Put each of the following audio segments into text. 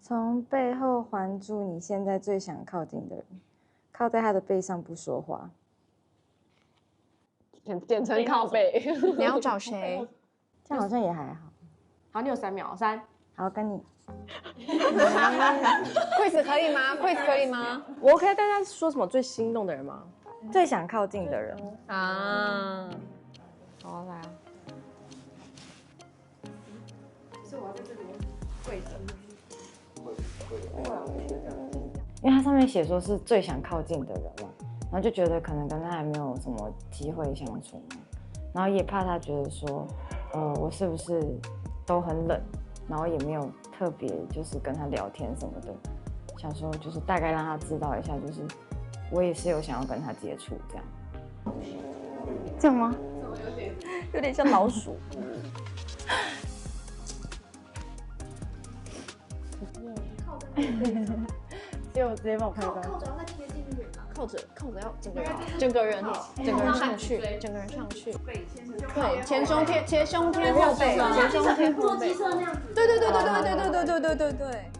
從背後環住你現在最想靠近的人，靠在他的背上不說話。簡稱靠背。你要找誰？這樣好像也還好。好，你有3秒，3。好，跟你。Chris 可以嗎 ？Chris 可以吗？我 OK，大家说什么最心動的人嗎？最想靠近的人啊。好，來啊。是我要在這裡跪着。因為他上面寫說是最想靠近的人嘛，然後就覺得可能跟他還沒有什麼機會相處嘛，然後也怕他覺得說，我是不是都很冷，然後也沒有特別就是跟他聊天什麼的，想說就是大概讓他知道一下，就是我也是有想要跟他接觸這樣，這樣嗎？有點像老鼠。結果直接幫我拍照。靠着要再貼近一點啊！靠着要整個人上去，整個人上去。对，前胸貼，前胸貼后背，前胸貼后背。对。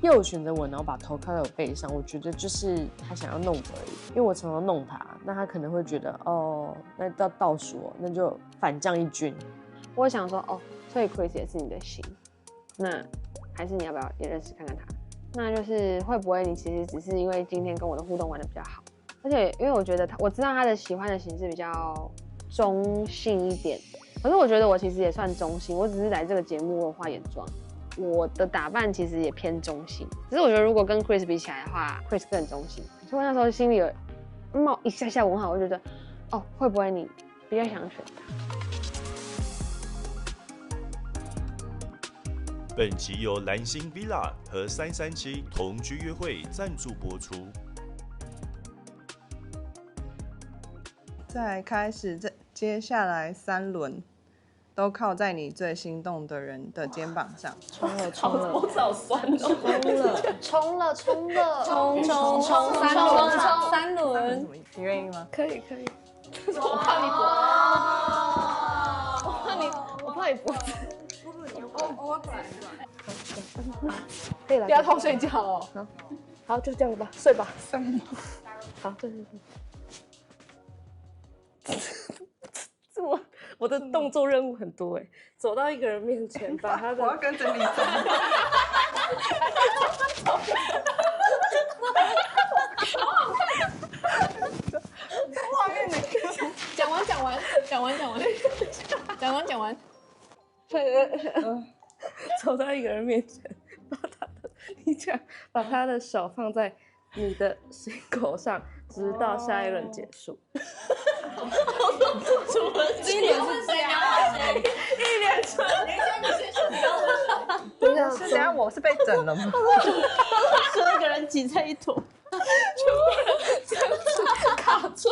又選擇我，然後把頭靠在我背上，我覺得就是他想要弄我而已。因為我常常弄他，那他可能會覺得哦，那到倒數，那就反將一軍。我想說哦。所以 Chris 也是你的型，那還是你要不要也認識看看他？那就是會不會你其實只是因為今天跟我的互動玩得比較好，而且因為我覺得我知道他的喜歡的型是比較中性一點，可是我覺得我其實也算中性，我只是來這個節目化眼妝，我的打扮其實也偏中性，只是我覺得如果跟 Chris 比起來的話 ，Chris 更中性，所以我那時候心裡有冒一下下問號，我就覺得哦，會不會你比較想選他？本集由藍星 Villa 和337同居約會贊助播出。再開始接下來3輪，都靠在你最心動的人的肩膀上。衝了！我好酸哦！衝了！3輪！你願意嗎？可以。我怕你我怕你脖子。我过来。可以了，不要偷睡覺哦。好，就這樣子吧，睡吧。好，對。我的動作任務很多哎，走到一個人面前，把他的我要跟着你走。畫面的講完。走到一個人面前，把他的手放在你的心口上，直到下一輪結束。第一點是這樣，一連串。等下我是被整了嗎？12個人擠在一坨，全部人卡住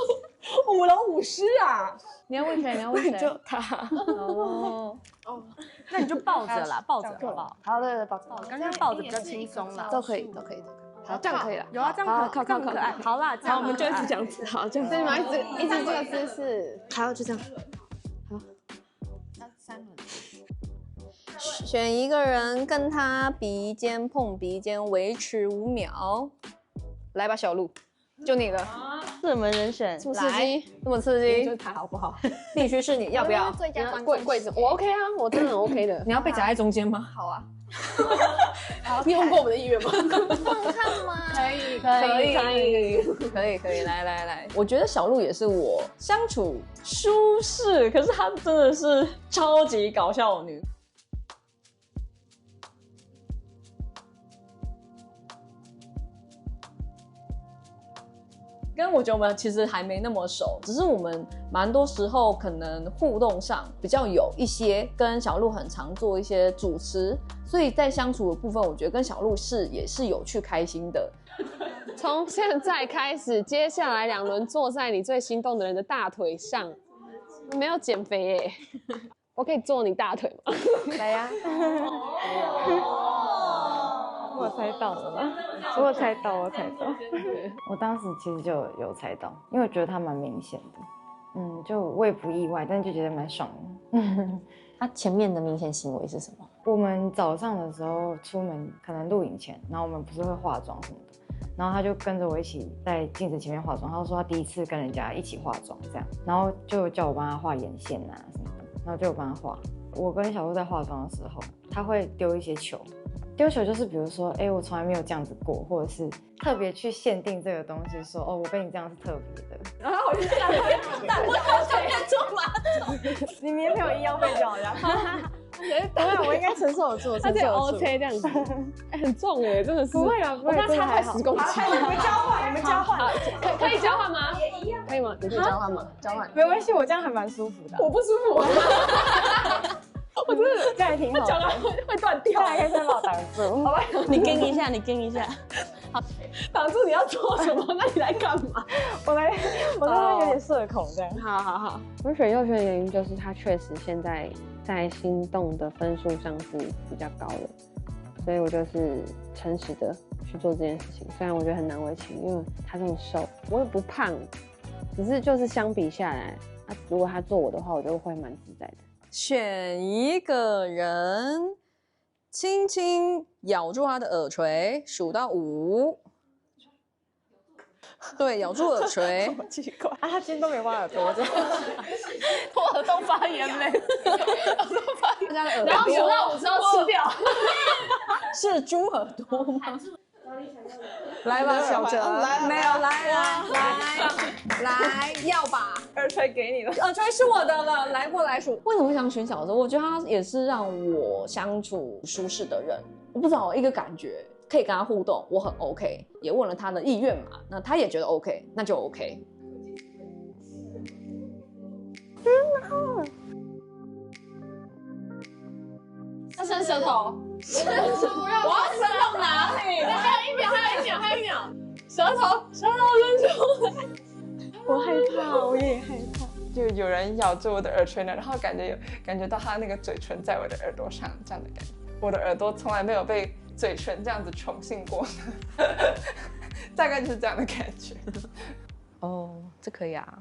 ，5樓5師啊！你要問誰？就他。哦，那你就抱着啦，抱着好不好？好的，抱着。刚刚抱着比較輕鬆啦，都可以。好，這樣可以了。有啊，這樣可愛。好啦，好，我們就一直這樣子。好，這樣。所以你們一直這個姿勢。好，就這樣。好。3輪。選一個人跟他鼻尖碰鼻尖，維持5秒。來吧，小鹿，就你了。熱門人選，這麼刺激，這麼刺激，就是他好不好？必須是你，要不要？最佳觀眾跪着，我 OK 啊，我真的很 OK 的。你要被夾在中間嗎？好啊。你問過我們的意願嗎？看嗎？可以，來。我覺得小鹿也是我相處舒適，可是她真的是超級搞笑女。跟我觉得我們其實還沒那麼熟，只是我們蠻多時候可能互動上比較有一些，跟小鹿很常做一些主持，所以在相處的部分，我覺得跟小鹿也是有趣開心的。從現在開始，接下來2輪坐在你最心動的人的大腿上，你沒有減肥耶，我可以坐你大腿嗎？來呀！我猜到了嗎？我猜到。我當時其實就有猜到，因為我覺得他蠻明顯的，就我也不意外，但就覺得蠻爽的。他前面的明顯行為是什麼？我們早上的時候出門，可能錄影前，然後我們不是會化妝什麼的，然後他就跟着我一起在鏡子前面化妝。他就說他第一次跟人家一起化妝這樣，然後就叫我幫他畫眼線啊什麼的，然後就我幫他畫。我跟小鹿在化妝的時候，他會丟一些球。丟球就是比如說，我從來沒有這樣子過，或者是特別去限定這個東西，說哦，我跟你這樣是特別的。然後我就这樣，我好想看中马桶。你明天陪我医药費就好了。对，我应该承受得住，他这 OK 这樣子，很重哎，真的是。不会啊，不会，我跟他差快10公斤。你們交換，可以交换嗎？也一樣，可以嗎？你可以交换吗？交换。没關係，我這樣還蠻舒服的。我不舒服。我真的这樣還挺好的，腳會斷掉，這樣可以先把我擋住。好吧，你跟一下，你跟一下。好，擋住你要做什麼？那你來幹嘛？我這邊有點社恐這樣。好。我選佑軒的原因就是他確實現在心動的分數上是比較高的，所以我就是誠實的去做這件事情。雖然我覺得很難為情，因為他這麼瘦，我也不胖，只是就是相比下來，如果他做我的話，我就會蠻自在的。選一個人，輕輕咬住他的耳垂，數到5。對，咬住耳垂。好奇怪啊！他今天都沒挖耳朵，這樣。我耳洞發炎沒？然後數到5之後吃掉。是豬耳朵嗎？來吧，小哲，沒有來，要吧？耳垂給你了，耳垂是我的了，來過來數。為什麼會想選小哲？我覺得他也是讓我相處舒適的人。我不知道一個感覺，可以跟他互動，我很 OK。也問了他的意願嘛，那他也覺得 OK， 那就 OK。天哪！他伸舌頭。我要伸到哪裡？還有一秒，舌頭伸出來。我害怕，我也害怕。就有人咬住我的耳垂呢，然後感覺到他那個嘴唇在我的耳朵上，這樣的感覺。我的耳朵從來沒有被嘴唇這樣子寵幸過，大概就是這樣的感覺。哦，這可以啊，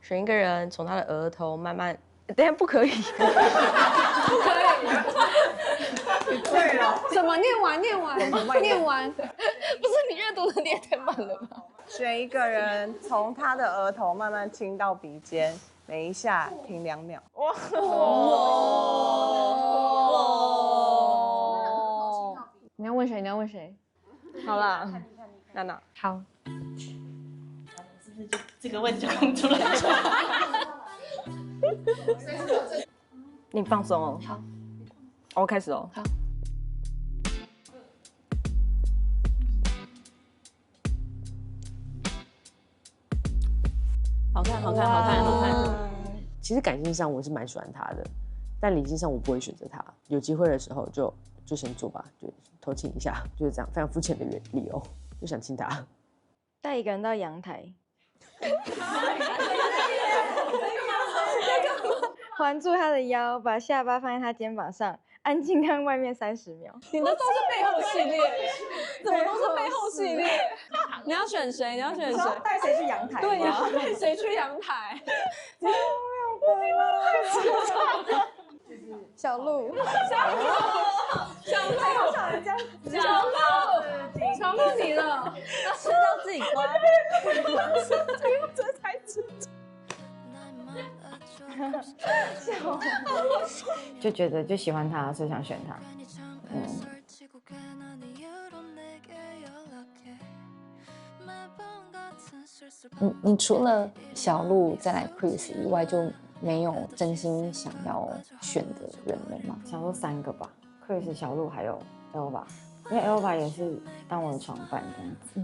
選一個人從他的額頭慢慢，等一下不可以，不可以。對了，什麼？念完。不是你閱讀能力也太慢了吧？選一個人從他的額頭慢慢親到鼻尖，每一下停2秒。哇！你要問誰？好啦，娜娜。好。是不是就這個問題就空出來了？你放鬆哦。好。我開始哦。好。好看。其實感性上我是蠻喜歡他的，但理性上我不會選擇他。有機會的時候就先做吧，就偷親一下，就是這樣，非常膚淺的理由，就想親他。帶一個人到陽台，環住他的腰，把下巴放在他肩膀上，安靜看外面30秒。你的都是背後系列，怎麼都是背後系列？你要選誰？帶誰去陽台？對，你要帶誰去陽台？小鹿，小鹿你了，吃到自己瓜，这才知就覺得就喜歡他，所以想選他。你除了小鹿再來 Chris 以外，就沒有真心想要選的人了嗎？想說3個吧 ，Chris、小鹿還有 Elva， 因為 Elva 也是當我的床伴這樣子。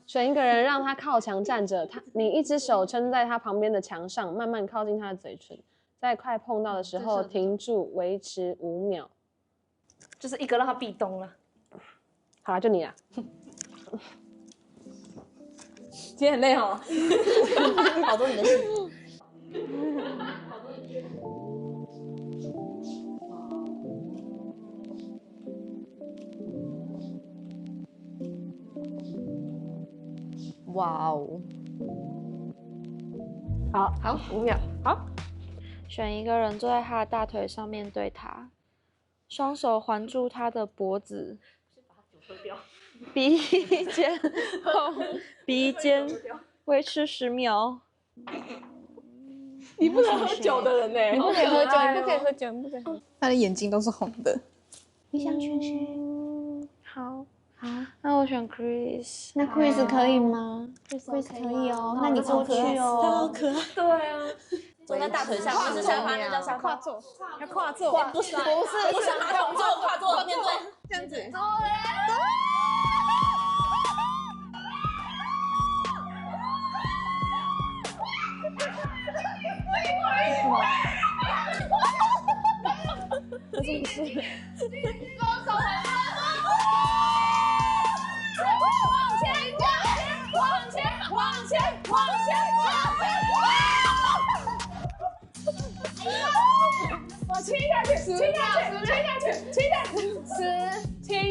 選一個人讓他靠牆站着，你一隻手撐在他旁邊的牆上，慢慢靠近他的嘴唇，在快碰到的時候停住，維持5秒。就是一個讓他壁咚了。好啦，就你啦。今天很累哦，好多你的事。哇哦！好，5秒。好，選一個人坐在他的大腿上面對他，雙手環住他的脖子，鼻尖碰鼻尖，維持10秒。你不能喝酒的人呢，你不可以喝酒，你不可以喝酒，你不可以喝。他的眼睛都是紅的。你想选谁？好，那我選 Chris。那 Chris 可以吗？Chris 可以哦，那你过去哦。他好可爱。对啊，坐在大腿上，不是沙发，那叫沙发。跨坐，要跨坐。不是，跨坐，面对这样子。我亲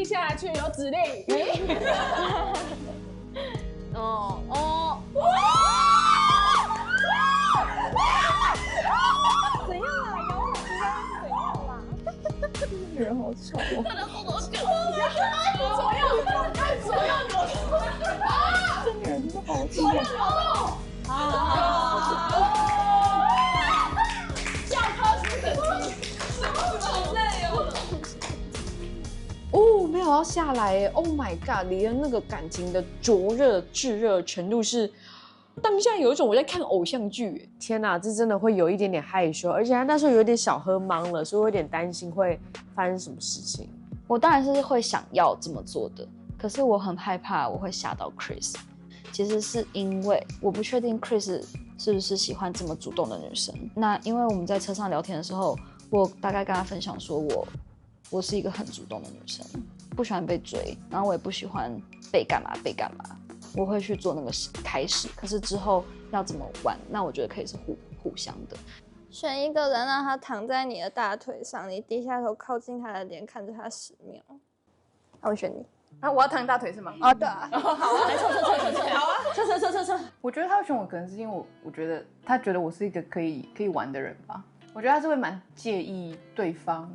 下去，有指令。怎样啦？咬我怎样啦？人好丑哦！他的后头脚，左右扭，这女人真的好丑。教科书等级，好累哦。哦，没有要下来耶 ！Oh my god， 李恩那個感情的灼熱、炙熱程度是，當下有一種我在看偶像劇。天哪，這真的會有一點點害羞，而且他那時候有點小喝茫了，所以我有點擔心會發生什麼事情。我當然是會想要這麼做的，可是我很害怕我會嚇到 Chris。其實是因為我不確定 Chris 是不是喜歡這麼主動的女生。那因為我們在車上聊天的時候，我大概跟他分享說我是一個很主動的女生，不喜歡被追，然後我也不喜歡被幹嘛，我會去做那個開始。可是之後要怎麼玩，那我覺得可以是互相的。選一個人，讓他躺在你的大腿上，你低下頭靠近他的臉，看着他10秒。那我選你。啊，我要躺大腿是嗎？啊，對啊。好啊，來測，好啊，測。我覺得他會選我，可能是因為我覺得他覺得我是一個可以玩的人吧。我覺得他是會蠻介意對方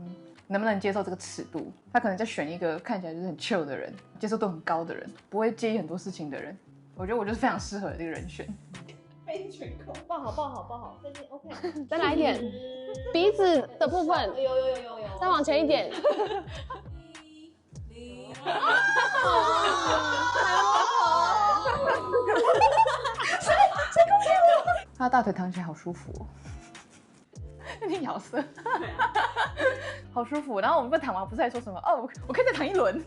能不能接受這個尺度。他可能在選一個看起來就是很 chill 的人，接受度很高的人，不會介意很多事情的人。我覺得我就是非常適合的這個人選。被你全扣，抱好，最近 OK。再來一點，鼻子的部分，有，再往前一點。他的大腿躺起來好舒服哦，有點咬舌，好舒服。然後我們不躺完，不是還說什麼哦，我可以再躺一輪。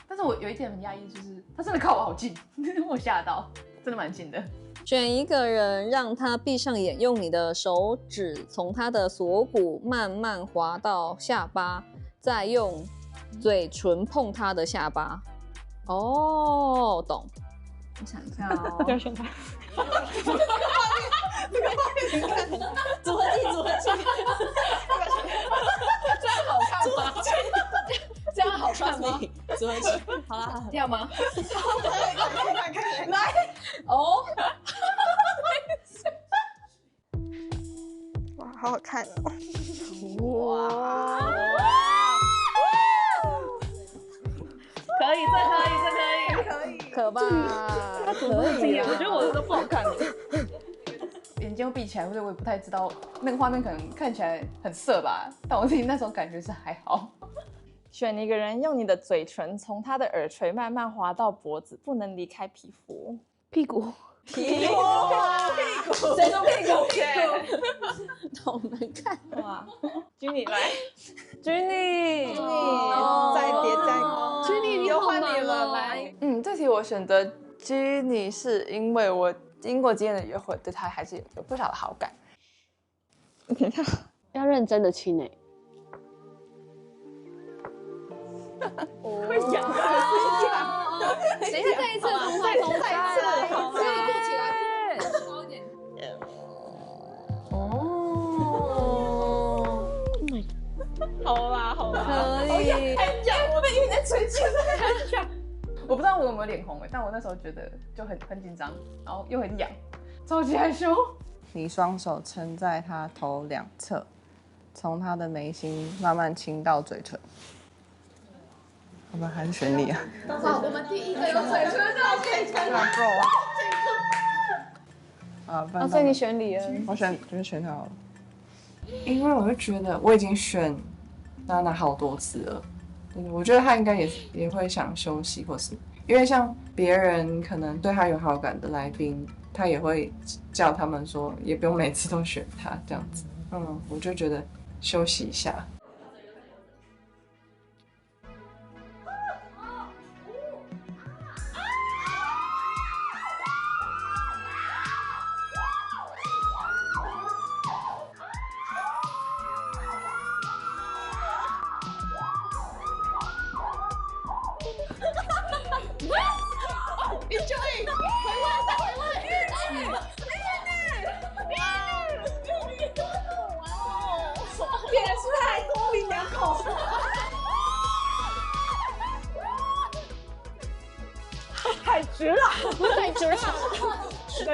但是我有一點很壓抑，就是他真的靠我好近，我嚇到，真的蠻近的。選一個人，讓他閉上眼，用你的手指從他的鎖骨慢慢滑到下巴，再用嘴唇碰他的下巴。哦，懂。我想一下哦，不要選他。這個畫面，組合技，這樣好看嗎？組合技，好啦，這樣嗎？看，來，哦，哇，好好看哦！哇，可以，這可以，可吧？可以啊，我覺得我的都不好看。眼睛又閉起來，或者我也不太知道那個畫面可能看起來很色吧，但我自己那種感覺是還好。選一個人，用你的嘴唇從他的耳垂慢慢滑到脖子，不能離開皮膚。屁股，誰說屁股？好難看哇，Jenny 來，Jenny，再疊再，Jenny 又換你了，來。這題我選擇 Jenny 是因為我經過今天的約會，對他還是有不少的好感。等一下，要認真的親欸。會癢，等一下，再一次，再一次，好，坐起來，高一點。好啦，可以。很癢，我被你在吹氣，很癢。我不知道我有沒有臉紅但我那時候覺得就很緊張，然後又很癢，超級害羞。你双手撐在他頭兩側，從他的眉心慢慢親到嘴唇。要不然還是選你啊？好，我们第一個有嘴唇的嘴唇。啊，所以你選李恩，我就是選他好了，因為我就覺得我已經選娜娜好多次了，我覺得他應該也會想休息，或是因為像別人可能對他有好感的來賓，他也會叫他們說，也不用每次都選他這樣子。我就覺得休息一下。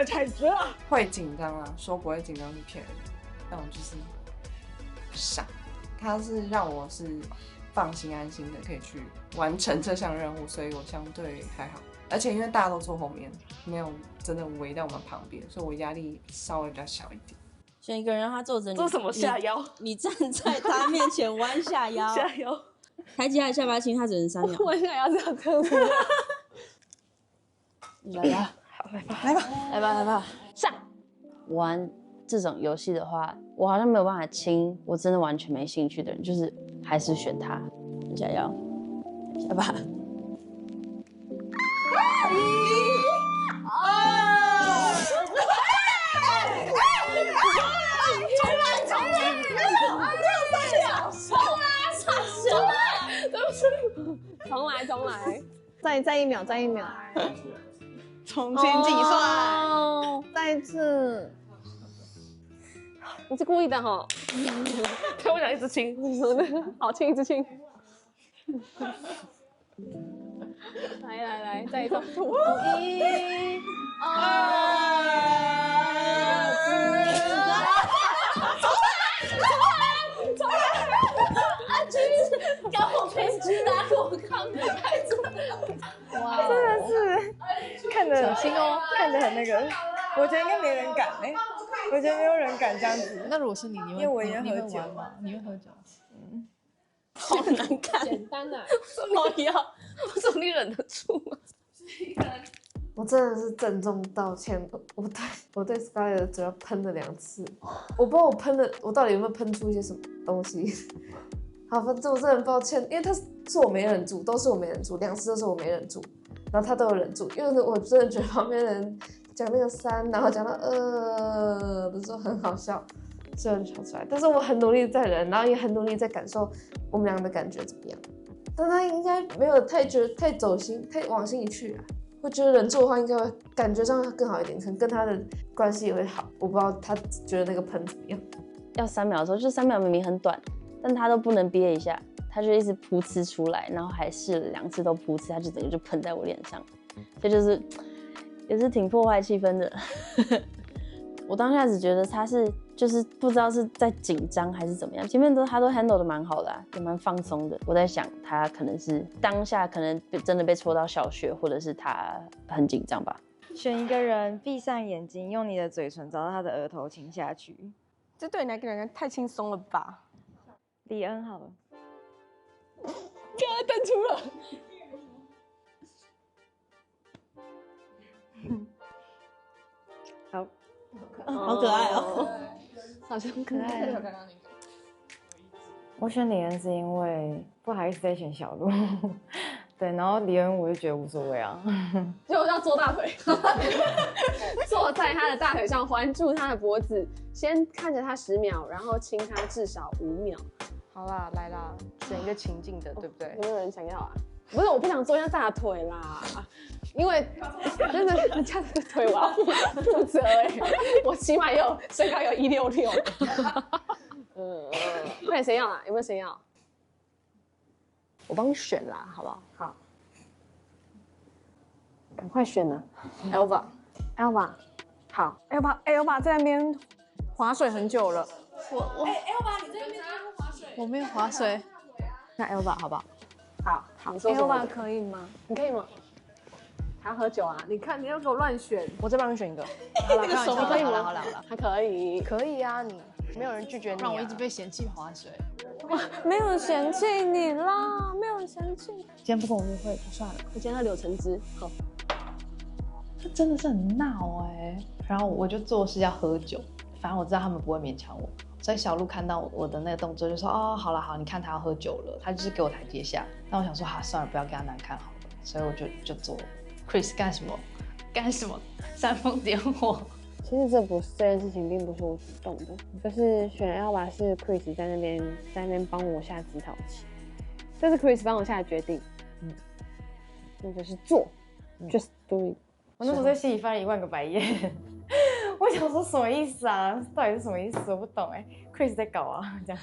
太直了，会緊張啊，說不會緊張是騙人的，但我就是傻。他是讓我是放心安心的可以去完成這項任務，所以我相對還好。而且因為大家都坐後面，沒有真的圍在我們旁邊，所以我壓力稍微比較小一點。選一個人讓他坐着，做什麼下腰？你站在他面前彎下腰，下腰，抬起他的下巴親，他只能3秒。彎下腰這樣子。來吧，好，來吧，上。玩這種遊戲的話，我好像沒有辦法親我真的完全沒興趣的人，就是還是選他。下腰，下巴。重来，再1秒，重新計算，再一次。你是故意的哈？对，我想一直親，好親一直親。來，再一次。1、2、3。重來！啊，橘子，刚我被橘打过，刚太重。哇，真的是看得看得很那个，我觉得应該沒人敢我覺得沒有人敢這樣子。那如果是你，因為我也喝酒嘛，你會喝酒？好難看。簡單啊，我要，我怎麼你忍得住啊？我真的是鄭重道歉，我對 Skyler 的嘴要噴了2次，我不知道我到底有沒有噴出一些什麼東西。好，反正我真的很抱歉，因為是我沒忍住，都是我沒忍住，2次都是我沒忍住，然後他都有忍住，因為我真的覺得旁邊人講那個3，然後講到的時候很好笑，所以笑出來。但是我很努力在忍，然後也很努力在感受我們倆的感覺怎麼樣。但他應該沒有太走心，太往心裡去啊。我覺得忍住的話，應該會感覺上更好一點，可能跟他的關係也會好。我不知道他覺得那個噴怎麼樣。要3秒的時候，就是3秒明明很短，但他都不能憋一下，他就一直噗嗤出來，然後還試了2次都噗嗤，他就整個就噴在我臉上，這就是也是挺破壞氣氛的。我當下只覺得他是就是不知道是在緊張還是怎麼樣，前面他都 handle 得蠻好的也蠻放鬆的。我在想他可能是當下可能真的被戳到小穴，或者是他很緊張吧。選一個人，閉上眼睛，用你的嘴唇找到他的額頭親下去。這對你來講太輕鬆了吧？李恩好了，給他瞪出了。好。好可愛哦，好像可愛。我選李恩是因為不好意思再選小鹿，對，然後李恩我就覺得無所謂啊，就要坐大腿，坐在他的大腿上，環住他的脖子，先看着他10秒，然後親他至少5秒。好啦，來啦，選一個情境的，對不對？有沒有人想要啊？不是，我不想坐下大腿啦，因為真的這樣子腿我要負責我起碼身高有166。快點，誰要啊？有沒有誰要？我幫你選啦，好不好？好，趕快選啊 ！Elva，好 ，Elba 在那邊划水很久了。Elba 你在那邊划水？我沒有划水。那 Elba 好不好？好 ，Elba 可以嗎？你可以嗎？還要喝酒啊？你看你要给我亂選，我再幫你選一個。好了，手可以吗？好了，還可以。可以啊，你沒有人拒絕你。让我一直被嫌棄划水。哇，沒有人嫌棄你啦，沒有人嫌棄。今天不跟我約會就算了。我今天喝柳橙汁。好。他真的是很鬧然后我就做事要喝酒，反正我知道他們不會勉強我，所以小鹿看到我的那個動作就說哦，好了好，你看他要喝酒了，他就是給我台階下。那我想說算了，不要給他難看好了，所以我就做。Chris 幹什麼？煽風點火。其實這件事情並不是我主動的，就是選 Elba 是 Chris 在那邊幫我下指導棋，這是 Chris 幫我下的決定，那就是做，just do it。我那時候在心裡翻了10000個白眼，我想說什麼意思啊？到底是什麼意思？我不懂Chris 在搞啊，這樣。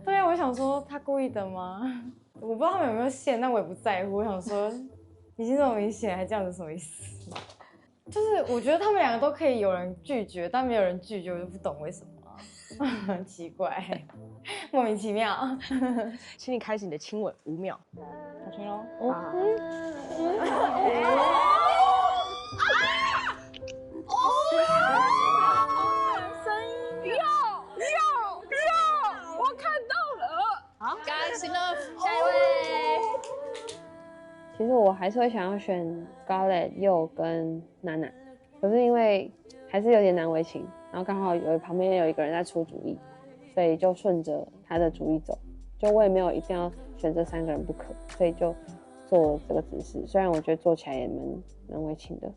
對啊，我想說他故意的嗎？我不知道他們有沒有線，但我也不在乎。我想說已經這麼明顯，還這樣子什麼意思？就是我覺得他們2個都可以有人拒絕，但沒有人拒絕，我就不懂為什麼很奇怪，莫名其妙。請你開始你的親吻5秒。好聽咯。我看到了。好，開心了，下一位。其實我還是會想要選 Scarlett 佑跟娜娜，可是因為還是有點難為情，然後剛好旁邊有一個人在出主意，所以就順着他的主意走。就我也沒有一定要選這3個人不可，所以就做了這個姿勢。雖然我覺得做起來也蠻為情的。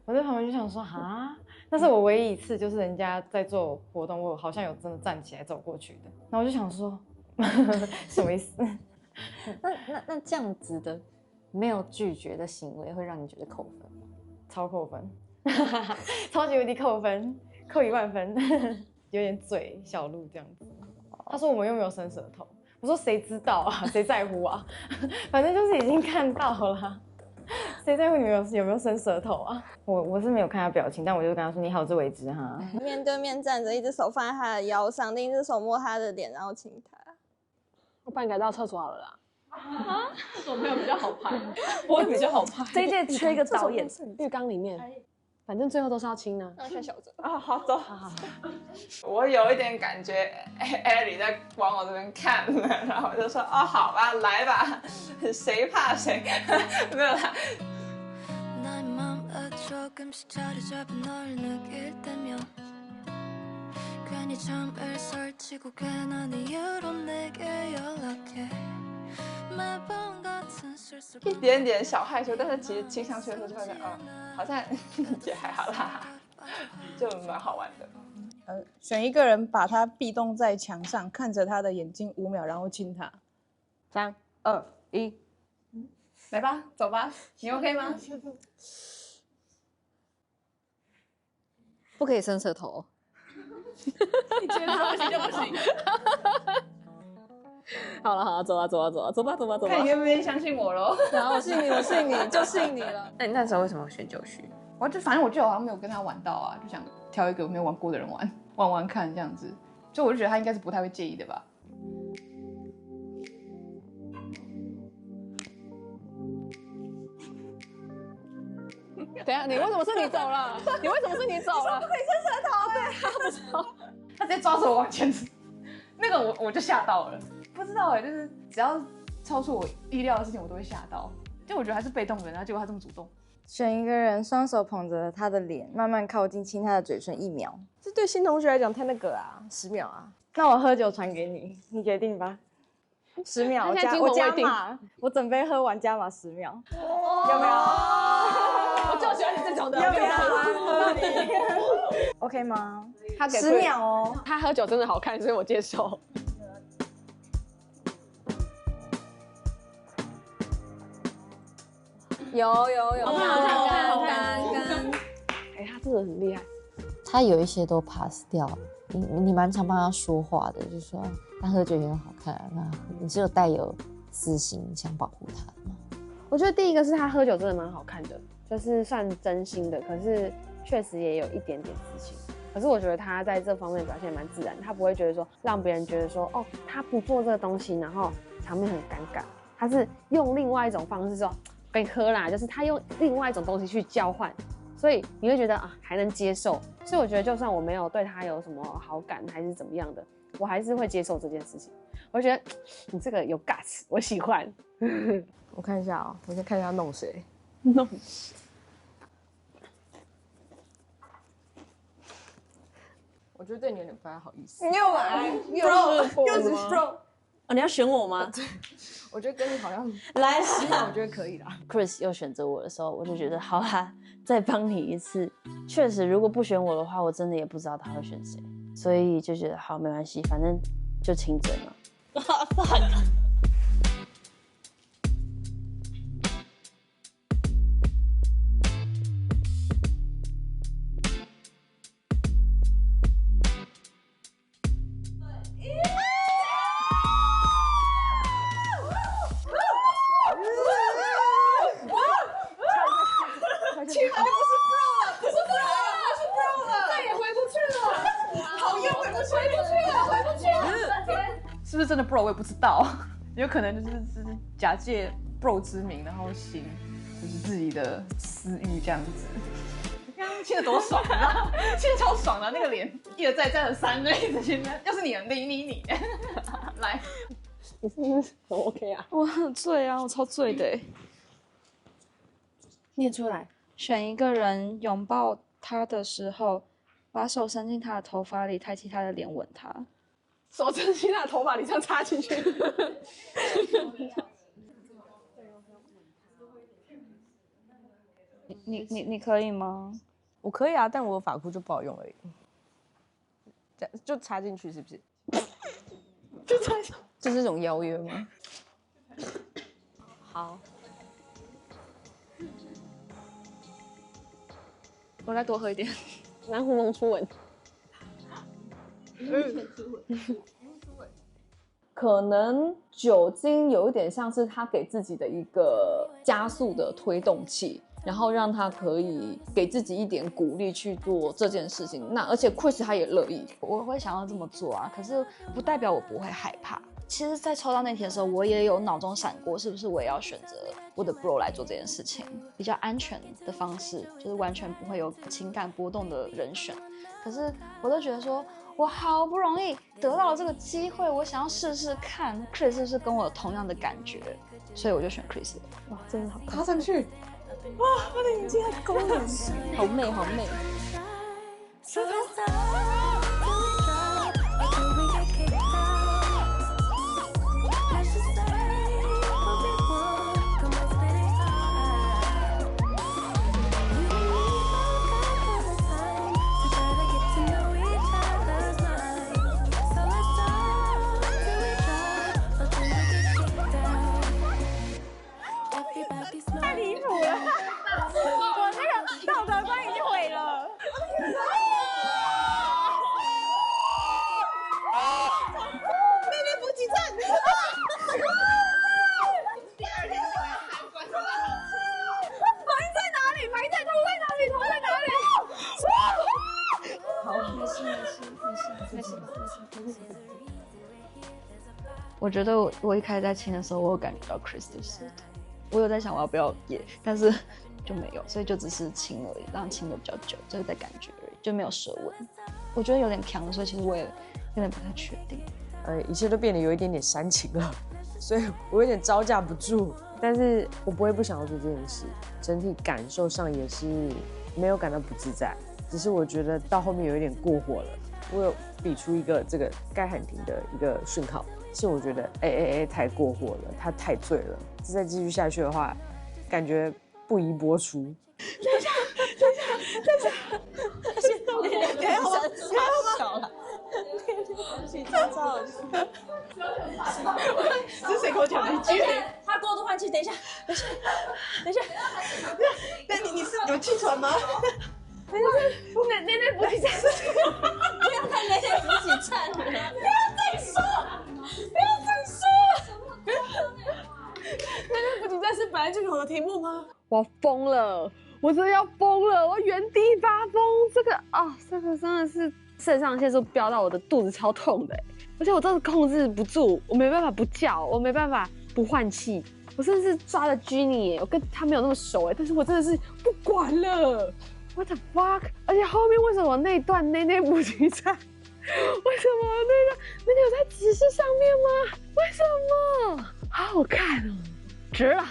我在旁邊就想說哈，那是我唯一一次就是人家在做活動，我好像有真的站起來走過去的。然後我就想說什麼意思？那這樣子的沒有拒絕的行為會讓你覺得扣分嗎？超扣分，超級無敵扣分，扣10000分，有點嘴小鹿這樣子。他說我們又沒有伸舌頭，我說誰知道啊，誰在乎啊？反正就是已經看到了，誰在乎你們有沒有伸舌頭啊？我是沒有看他表情，但我就跟他說你好自為之哈。面對面站着，一只手放在他的腰上，另一只手摸他的臉，然後親他。我帮你改到廁所好了啦。廁所没有比較好拍，我会比較好拍。這一屆缺一個導演，浴缸裡面，反正最後都是要親的。那下小哲啊，好走。好。我有一點感覺，Ellie 在往我這邊看了，然後我就說哦，好吧，來吧，誰怕誰？沒有啦。一點點小害羞，但是其實親上去的時候就發現，好像也還好啦，就蠻好玩的。選一個人把他壁咚在牆上，看着他的眼睛5秒，然後親他。3、2、1，來吧，走吧，你 OK 嗎？不可以伸舌頭。你覺得他不行就不行。好了，走吧。看你願不願意相信我咯。好，我信你，就信你了。那你那時候為什麼選9旭？反正我就好像沒有跟他玩到啊，就想挑一個沒有玩過的人玩看這樣子，所以我就覺得他應該是不太會介意的吧。等一下，你為什麼是你走了？你為什麼是你走了？不可以伸舌頭，对，他不知道，他直接抓着我往前走，那個我就嚇到了。不知道就是只要超出我意料的事情，我都會嚇到。就我覺得他是被动的人，然後結果他這麼主動。選一個人，雙手捧着他的臉，慢慢靠近，親他的嘴唇1秒。這對新同學來講太那個啊，10秒啊。那我喝酒傳給你，你決定吧。10秒，我加碼，我準備喝完加碼10秒，有沒有？我就喜歡你這種的，有沒有？OK 嗎？他給10秒哦。他喝酒真的好看，所以我接受。有，干。他真的很厲害。他有一些都 pass 掉，你蠻常幫他說話的，就說他喝酒也很好看，那你是有帶有私心想保護他的嗎？我覺得第一個是他喝酒真的蠻好看的，就是算真心的，可是確實也有一點點自信。可是我覺得他在這方面表現蠻自然，他不會覺得說讓別人覺得說哦，他不做這個東西，然後場面很尷尬。他是用另外一種方式说被喝啦，就是他用另外一種東西去交換，所以你會覺得啊還能接受。所以我覺得就算我沒有對他有什麼好感還是怎麼樣的，我還是會接受這件事情。我覺得你這個有 guts， 我喜歡。我看一下哦，我先看一下弄誰。弄谁？我觉得对你有点不太好意思。你又来，又是 Bro。哦，你要選我嗎？我覺得跟你好像来，那我覺得可以啦。Chris 又選擇我的時候，我就觉得好啦，再幫你一次。確實，如果不選我的話，我真的也不知道他會選誰，所以就覺得好，沒關係，反正就親嘴嘛。是不是真的 bro 我也不知道，有可能就是假借 bro 之名，然後行就是自己的私欲這樣子。刚剛亲的多爽啊，親的超爽的，那個臉一而再再而三的一直親。要是你，你，來，你是不是很 OK 啊？我很醉啊，我超醉的。念出来，選一個人擁抱他的時候，把手伸進他的頭髮裡，抬起他的臉吻他。手伸進他的頭髮裡，這樣插進去。你可以嗎？我可以啊，但我的髮箍就不好用而已。就插進去是不是？就插进去。這是一種邀約嗎？好。我再多喝一點。蓝狐龍初吻。可能酒精有一點像是他給自己的一個加速的推動器，然後讓他可以給自己一點鼓勵去做這件事情。那而且 Chris 他也樂意，我會想要這麼做啊，可是不代表我不會害怕。其實，在抽到那題的時候，我也有腦中閃過，是不是我也要選擇我的 bro 來做這件事情，比較安全的方式，就是完全不會有情感波動的人選。可是我都覺得說，我好不容易得到了這個機會，我想要試試看 Chris 是不是跟我有同樣的感覺，所以我就選 Chris 了。哇，真的好爬上去，哇，他的眼睛还勾人，好美，好美。舌頭。我覺得我一開始在親的時候，我有感覺到 Chris 的舌頭，我有在想我要不要也，但是就沒有，所以就只是親而已，讓親的比較久，就是在感覺而已，就沒有舌吻。我覺得有點強，所以其實我也有點不太確定。一切都變得有一點點煽情了，所以我有點招架不住。但是我不會不想要做這件事，整體感受上也是沒有感到不自在，只是我覺得到後面有一點過火了。我有比出一個這個該喊停的一個訊號。是我覺得太過火了，他太醉了，這再繼續下去的話，感覺不宜播出。等一下，你還好嗎？是誰跟我講的一句？他過度換氣，等一下。那你是有气喘嗎？奶奶补给站，不要看奶奶补给站，不要再说。奶奶补给站是本來就有的題目吗？我瘋了！我真的要瘋了，我原地發瘋。这个真的是肾上腺素飙到我的肚子超痛的，而且我真的控制不住，我没办法不叫，我没办法不换气，我甚至是抓了 Jenny， 我跟他没有那么熟但是我真的是不管了 ，What the fuck！ 而且後面為什麼那段內內不去唱？為什麼那個有在指示上面嗎？為什麼？好好看哦，值了，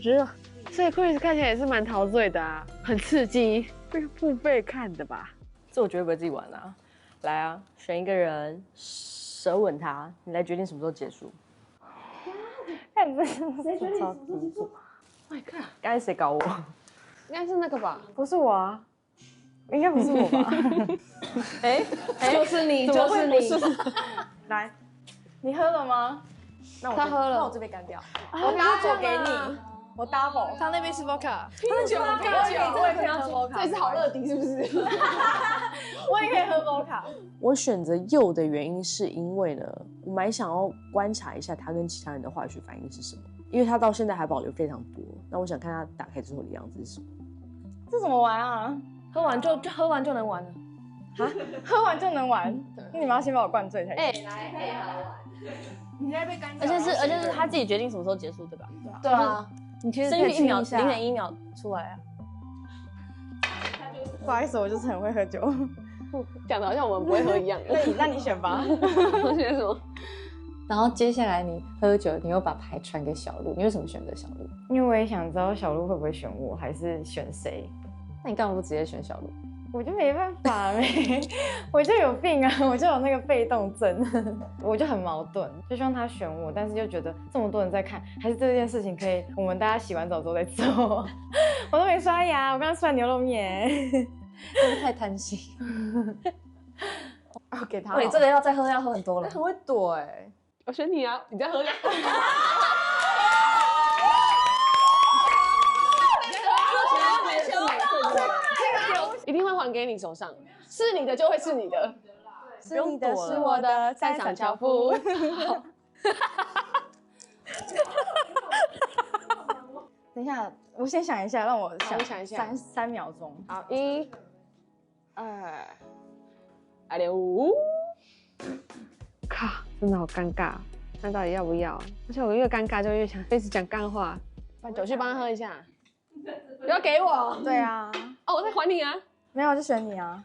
值了。所以 Chris 看起來也是蠻陶醉的啊，很刺激。這個付費看的吧？這我絕對不會自己玩啊！來啊，選一個人，舌吻他，你來決定什麼時候結束。看這誰決定什麼時候結束 ？My God！剛才誰搞我？應該是那個吧？不是我啊，應該不是我吧？就是你，就是你。來，你喝了嗎？那他喝了，那我這杯乾掉。我 double 給你，我 double。他那杯是 vodka， 我也可以喝 vodka， 這是好樂迪是不是？我也可以喝 vodka。我選擇柚的原因是因為呢，我蠻想要觀察一下他跟其他人的化學反應是什麼，因為他到現在還保留非常多。那我想看他打開之後的樣子是什麼。這怎麼玩啊？喝完就能玩了。啊？喝完就能玩？那你們要先把我灌醉才行。來配合玩。你在被乾掉。而且是他自己決定什麼時候結束，對吧？對啊。你其實剩1秒，0.1秒出來啊。不好意思，我就是很會喝酒。講的好像我們不會喝一樣。那你選吧。我選什麼？然後接下來你喝酒，你又把牌傳給小鹿，你為什麼選擇小鹿？因為我也想知道小鹿會不會選我，還是選誰？那你幹嘛不直接選小鹿？我就沒辦法唄，我就有病啊，我就有那個被動症，我就很矛盾，就希望他選我，但是又覺得這麼多人在看，還是這件事情可以我們大家洗完澡之後再做。我都沒刷牙，我剛剛吃完牛肉麵，真的太貪心。我給他。你這個要再喝要喝很多了。很會躲我選你啊，你再喝呀。一定會還給你手上，是你的就會是你的，是你的是我的，在場樵夫。等一下，我先想一下，讓我想一下，3秒鐘。好，1、2、5。靠，真的好尷尬，那到底要不要？而且我越尷尬就越想一直講幹話，把酒去幫他喝一下。不要給我。對啊。哦，我再還你啊。沒有，就選你啊。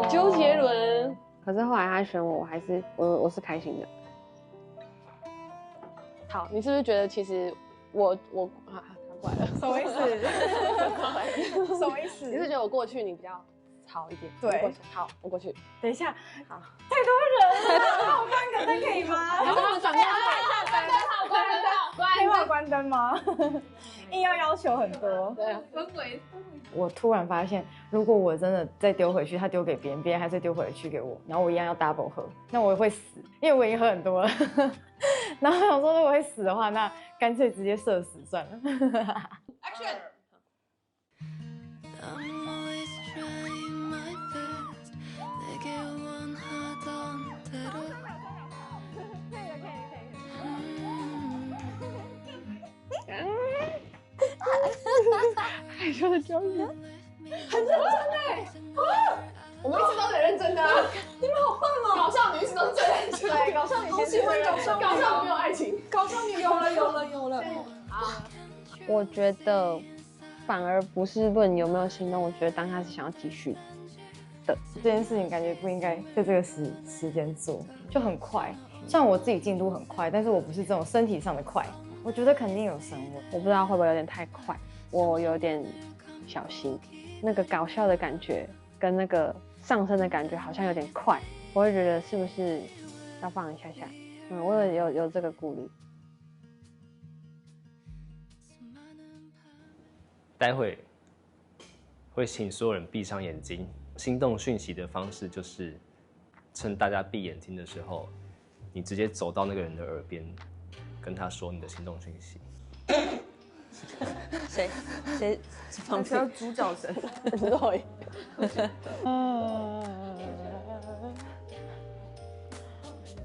周杰倫。可是後來他選我，我是開心的。好，你是不是覺得其實他過來了？什麼意思？什麼意思？你是覺得我過去你比較好一點？對。好，我過去。等一下。好。太多人了，那我關個燈可以嗎？然後我們轉過去。可以幫我關燈嗎？硬要求很多。對啊，氛圍。我突然發現，如果我真的再丟回去，他丟給別人，別人還是丟回去給我，然後我一樣要 double 喝，那我會死，因為我已經喝很多了。然後我想說，如果會死的話，那乾脆直接射死算了。Action！ 害羞的交易，很認真我們一直都很認真的，你們好棒哦！搞笑女一直都是最認真，對，搞笑女好喜歡搞笑沒有愛情，搞笑女有了。我覺得反而不是論有沒有心動，我覺得當他是想要繼續的這件事情，感覺不應該在這個時間做，就很快。像我自己進度很快，但是我不是這種身體上的快。我覺得肯定有生物，我不知道會不會有點太快，我有點小心。那個搞笑的感覺跟那個上升的感覺好像有點快，我會覺得是不是要放一下下？我有這個顧慮。待會會請所有人閉上眼睛，心動訊息的方式就是趁大家閉眼睛的時候，你直接走到那個人的耳邊。跟他說你的心動訊息。誰？旁邊主角神。對。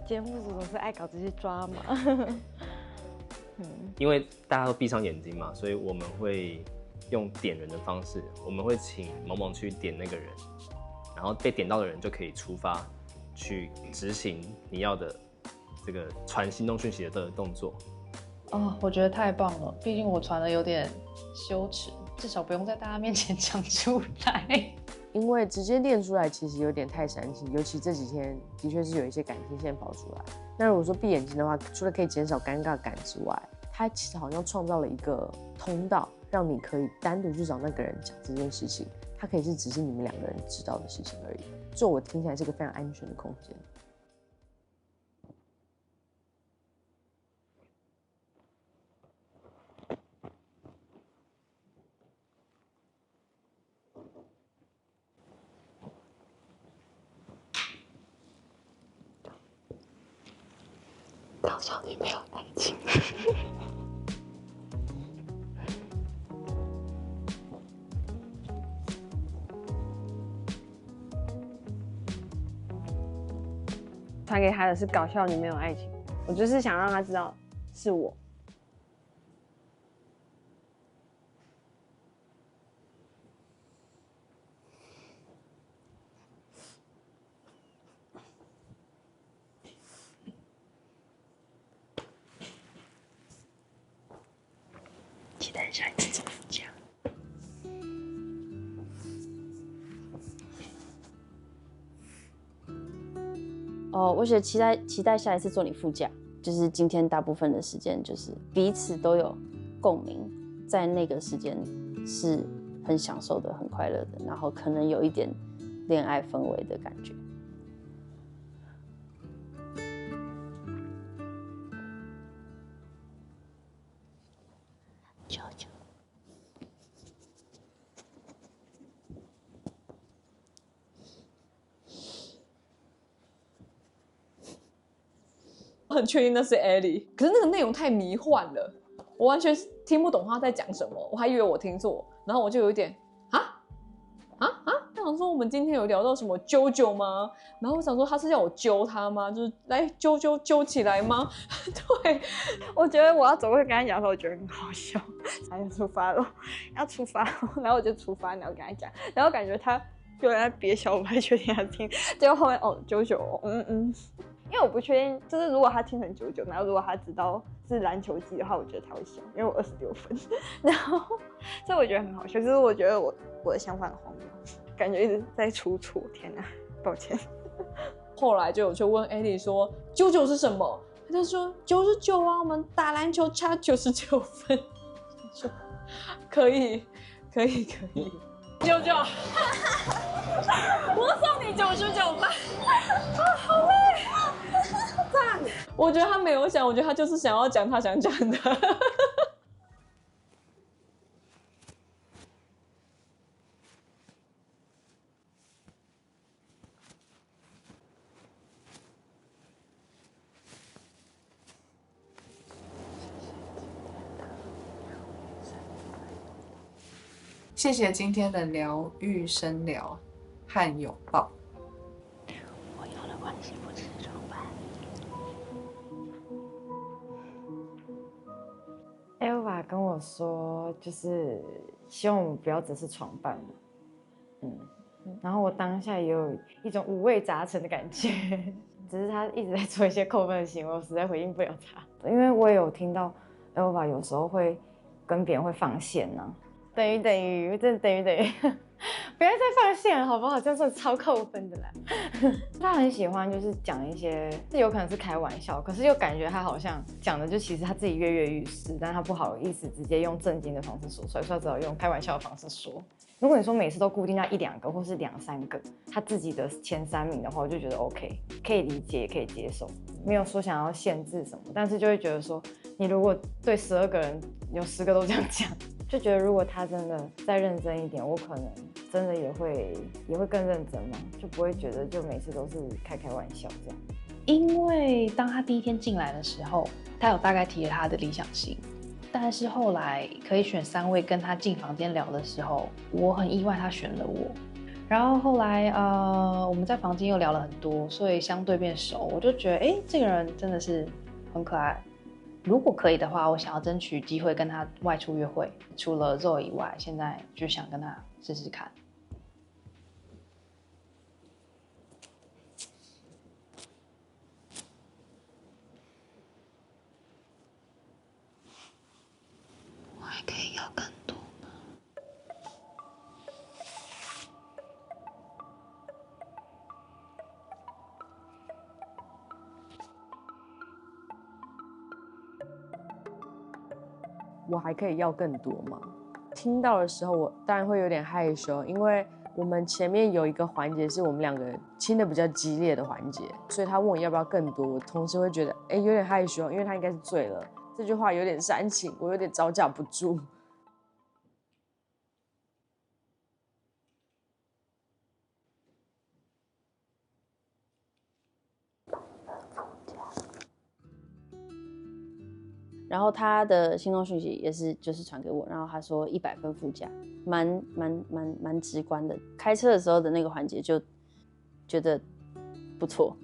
節目組總是愛搞這些抓嘛。因為大家都閉上眼睛嘛，所以我們會用點人的方式，我們會請萌萌去點那個人，然後被點到的人就可以出發去執行你要的這個傳心動訊息的這個動作。哦，我覺得太棒了，畢竟我傳的有點羞恥，至少不用在大家面前講出來。因為直接念出來其實有點太煽情，尤其這幾天的確是有一些感情線跑出来。那如果說閉眼睛的話，除了可以減少尷尬感之外，它其實好像創造了一個通道，讓你可以单獨去找那個人講這件事情。它可以是只是你們2個人知道的事情而已。就我聽起來是一個非常安全的空間。搞笑你没有爱情。传给他的是搞笑你没有爱情，我就是想让他知道是我。期待下一次怎么讲。哦，我觉得期待下一次坐你副驾，就是今天大部分的时间就是彼此都有共鳴，在那個時間是很享受的、很快樂的，然後可能有一點戀愛氛圍的感覺。舅舅。我很確定那是 Ellie， 可是那個內容太迷幻了，我完全聽不懂他在講什麼，我還以為我聽錯，然後我就有一點他想說我們今天有聊到什麼啾啾嗎？然後我想說他是要我揪他嗎？就是來揪起來嗎？對，我覺得我要走過去跟他講的時候，我覺得很好笑。他要出發了，要出發了，然後我就出發，然後跟他講，然後感覺他有人在憋笑，我不太確定他聽，結果後面哦啾啾，因為我不確定，就是如果他聽成99，然後如果他知道是籃球季的話，我覺得他會笑，因為我26分，然後所以我覺得很好笑。就是我覺得我的想法很荒謬，感覺一直在出錯，天哪，抱歉。後來就有去問 Ellie 說99是什麼，他就說99啊，我們打籃球差99分，說可以99，我送你99分，好累。我覺得他沒有想，我覺得他就是想要講他想講的。謝謝今天的療癒深聊和擁抱。我有了關係不吃床伴。Elva 跟我說，就是希望我們不要只是床伴嘛，然後我當下也有一種五味雜陳的感覺，只是他一直在做一些扣分的行為，我實在回應不了他，因為我也有聽到 Elva 有時候會跟別人會放線啊。等於，真的等於，不要再放線了，好不好？這樣是超扣分的啦。他很喜歡就是講一些，這有可能是開玩笑，可是又感覺他好像講的就其實他自己躍躍欲試，但他不好意思直接用正經的方式說出來，所以他只好用開玩笑的方式說。如果你說每次都固定到1-2個或是2-3個他自己的前3名的話，我就覺得 OK， 可以理解，也可以接受，沒有說想要限制什麼，但是就會覺得說，你如果對12個人有10個都這樣講。就覺得如果他真的再認真一點，我可能真的也會更認真嘛，就不會覺得就每次都是開玩笑這樣。因為當他第一天進來的時候，他有大概提了他的理想型，但是後來可以選3位跟他進房間聊的時候，我很意外他選了我。然後後來我們在房間又聊了很多，所以相對變熟，我就覺得這個人真的是很可愛。如果可以的话，我想要爭取机會跟他外出約會，除了 Zoe 以外，現在就想跟他試試看。我还可以要更多吗？我還可以要更多吗？听到的时候，我当然会有點害羞，因為我們前面有一個環節是我們兩個親的比較激烈的環節，所以他問我要不要更多，我同時會覺得，有點害羞，因為他應該是醉了。這句話有點煽情，我有點招架不住。然後他的心动訊息也是就是傳給我，然後他說100分附加，蠻直觀的。開車的時候的那個環節就覺得不錯。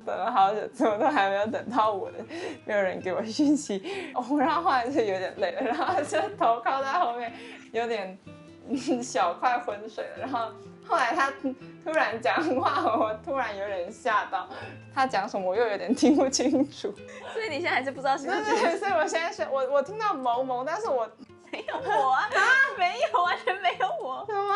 等了好久，怎麼都還沒有等到我的，沒有人給我訊息。然後後來就有點累了，然後就頭靠在後面，有點小快昏睡了。然後後來他突然講話，我突然有點嚇到。他講什麼我又有點聽不清楚。所以你現在還是不知道是誰？對，所以我現在是我聽到某某，但是我沒有我啊，沒有，完全沒有我。什麼？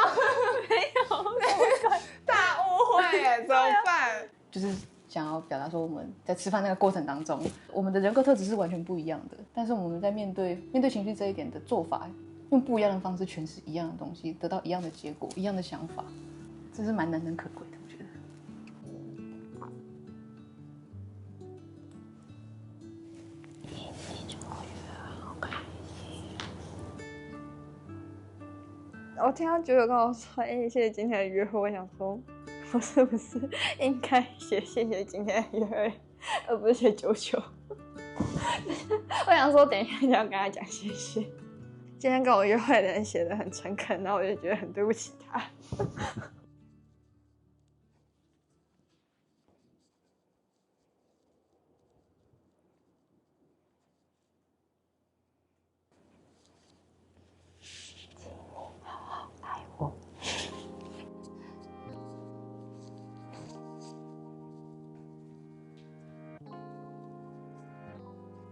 沒有，大誤會耶，怎麼辦？就是想要表達說，我們在吃飯那個過程當中，我們的人格特質是完全不一樣的，但是我們在面對情緒這一點的做法，用不一樣的方式詮釋一樣的東西，得到一樣的結果，一樣的想法，這是蠻難能可貴的，我覺得。我听到999跟我說，謝謝今天的約會，我想說，我是不是應該寫謝謝今天的約會，而不是寫99？我想說，等一下就要跟他講謝謝。今天跟我約會的人寫得很誠懇，然後我就覺得很對不起他。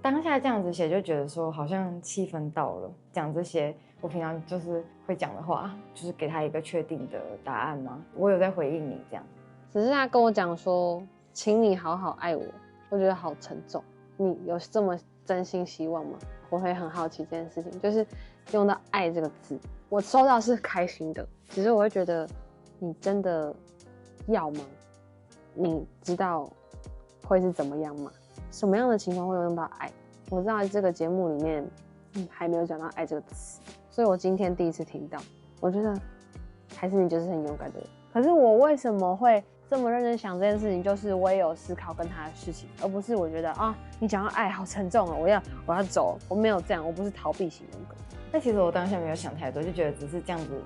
當下這樣子寫，就覺得說好像氣氛到了，講這些我平常就是會講的話，就是給他一個確定的答案嗎？我有在回應你這樣，只是他跟我講說，請你好好愛我，我覺得好沉重。你有這麼真心希望嗎？我會很好奇這件事情，就是用到愛這個字，我收到是開心的，只是我會覺得你真的要嗎？你知道會是怎麼樣嗎？什麼樣的情況會用到愛？我知道這個節目裡面，還沒有講到愛這個詞，所以我今天第一次聽到，我覺得還是你就是很勇敢的人。可是我為什麼會這麼認真想這件事情？就是我也有思考跟他的事情，而不是我覺得啊，你講到愛好沉重哦，我要走，我沒有這樣，我不是逃避型人格。但其實我當下沒有想太多，就覺得只是這樣子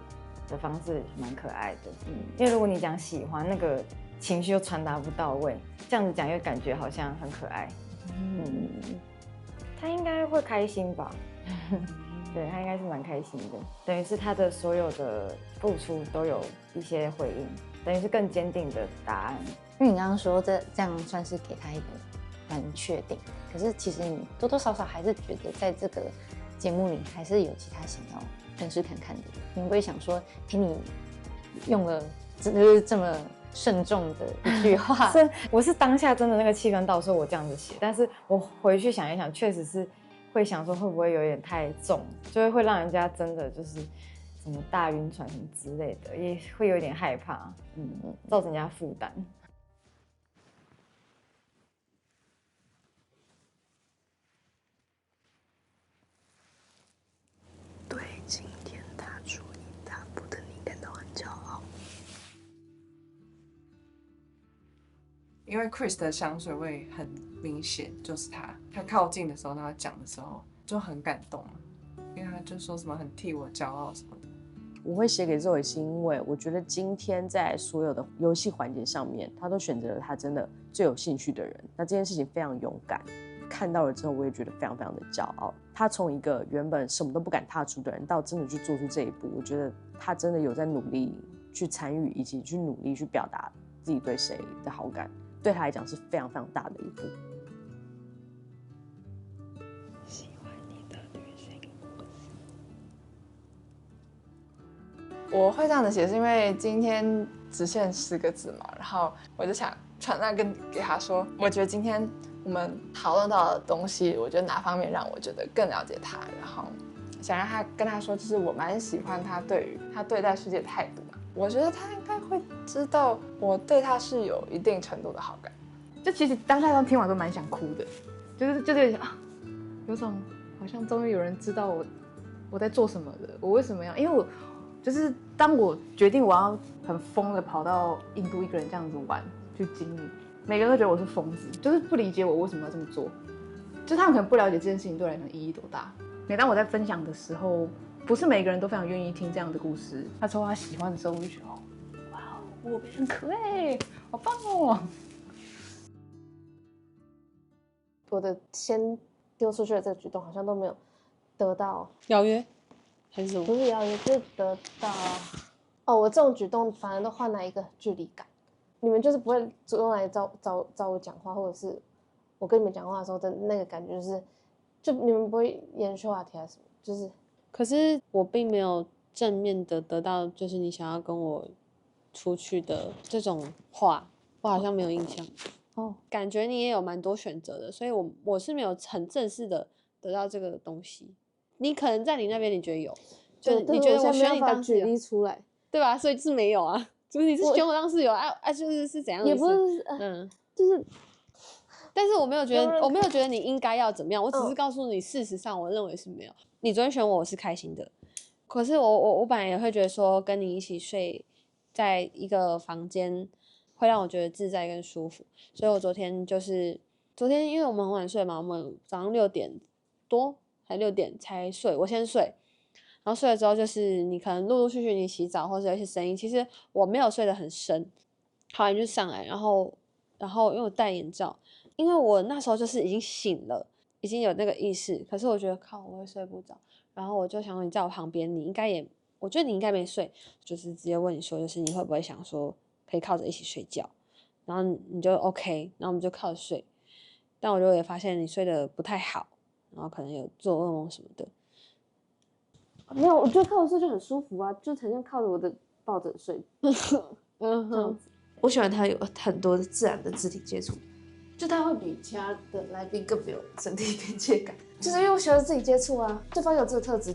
的方式蠻可愛的。因為如果你講喜歡，那個情緒又傳達不到位，這樣子講又感覺好像很可愛。他應該會開心吧？對，他應該是蠻開心的，等於是他的所有的付出都有一些回應，等於是更堅定的答案。因為你剛剛說這樣算是給他一個蠻確定，可是其實你多多少少還是覺得在這個節目裡還是有其他想要認識看看的。你會不會想說，給你用了就是這麼慎重的一句話？我是當下真的那個氣氛到時候我這樣子寫，但是我回去想一想，確實是會想說會不會有點太重，就會讓人家真的就是什麼大暈船什麼之類的，也會有點害怕，造成人家負擔。对今天踏出一大步的你感到很骄傲。因為 Chris 的香水味很明顯，就是他靠近的時候，他講的時候，就很感動，因為他就說什麼很替我驕傲什麼的。我會寫給Zoe是因為我覺得今天在所有的遊戲環節上面，他都選擇了他真的最有興趣的人。那這件事情非常勇敢，看到了之後我也覺得非常非常的骄傲。他從一個原本什麼都不敢踏出的人，到真的去做出這一步，我覺得他真的有在努力去參與，以及去努力去表達自己對誰的好感，對他來講是非常非常大的一步。我會這樣子寫，是因為今天只限10個字嘛，然後我就想傳達給他說，我覺得今天我們討論到的東西，我覺得哪方面讓我覺得更了解他，然後想讓他跟他說，就是我蠻喜歡他对於他對待世界的態度嘛，我覺得他應該會知道我對他是有一定程度的好感。就其實當下听完都蠻想哭的，就是有種好像終於有人知道我在做什麼的，我為什麼要，因為我。就是當我決定我要很瘋的跑到印度一個人這樣子玩去經歷，每個人都覺得我是瘋子，就是不理解我為什麼要這麼做，就他們可能不了解這件事情對我來講意義多大。每當我在分享的時候，不是每個人都非常願意聽這樣的故事。他說他喜歡的時候，我就覺得哇，我很可愛，好棒哦。我的先丟出去的這個舉動好像都沒有得到邀約。還是什麼？不是邀約，就是得到哦。我這種舉動反而都換來一個距離感。你們就是不會主動來找我講話，或者是我跟你們講話的時候的那個感覺，就你們不會演秀啊、貼啊什麼，就是。可是我並沒有正面的得到，就是你想要跟我出去的這種話，我好像沒有印象。哦，感覺你也有蠻多選擇的，所以我是沒有很正式的得到這個東西。你可能在你那邊，你覺得有，就你覺得我選你當室友，舉例出來，對吧？所以就是沒有啊，就是你是選我當室友就是怎樣的事？也不是，就是，但是我沒有覺得你應該要怎麼樣，我只是告訴你，事實上我認為是沒有。你昨天選我是開心的，可是我本來也會覺得說跟你一起睡在一個房間會讓我覺得自在跟舒服，所以我昨天因為我們很晚睡嘛，我們早上6點多。才6點才睡，我先睡，然後睡了之後就是你可能陸陸續續你洗澡或者有一些聲音，其實我沒有睡得很深，後來就上來，然後因為我戴眼罩，因為我那時候就是已經醒了，已經有那個意識，可是我覺得靠我會睡不着，然後我就想說你在我旁邊，我覺得你應該沒睡，就是直接問你說就是你會不會想說可以靠着一起睡覺，然後你就 OK， 然後我們就靠着睡，但我就也發現你睡得不太好。然後可能有做噩夢什麼的，沒有，我覺得靠着睡就很舒服啊，就很像靠着我的抱枕睡。嗯哼，我喜歡他有很多自然的肢體接觸，就他會比其他的來賓更沒有身體邊界感，就是因為我喜歡自己接觸啊，對方有這個特質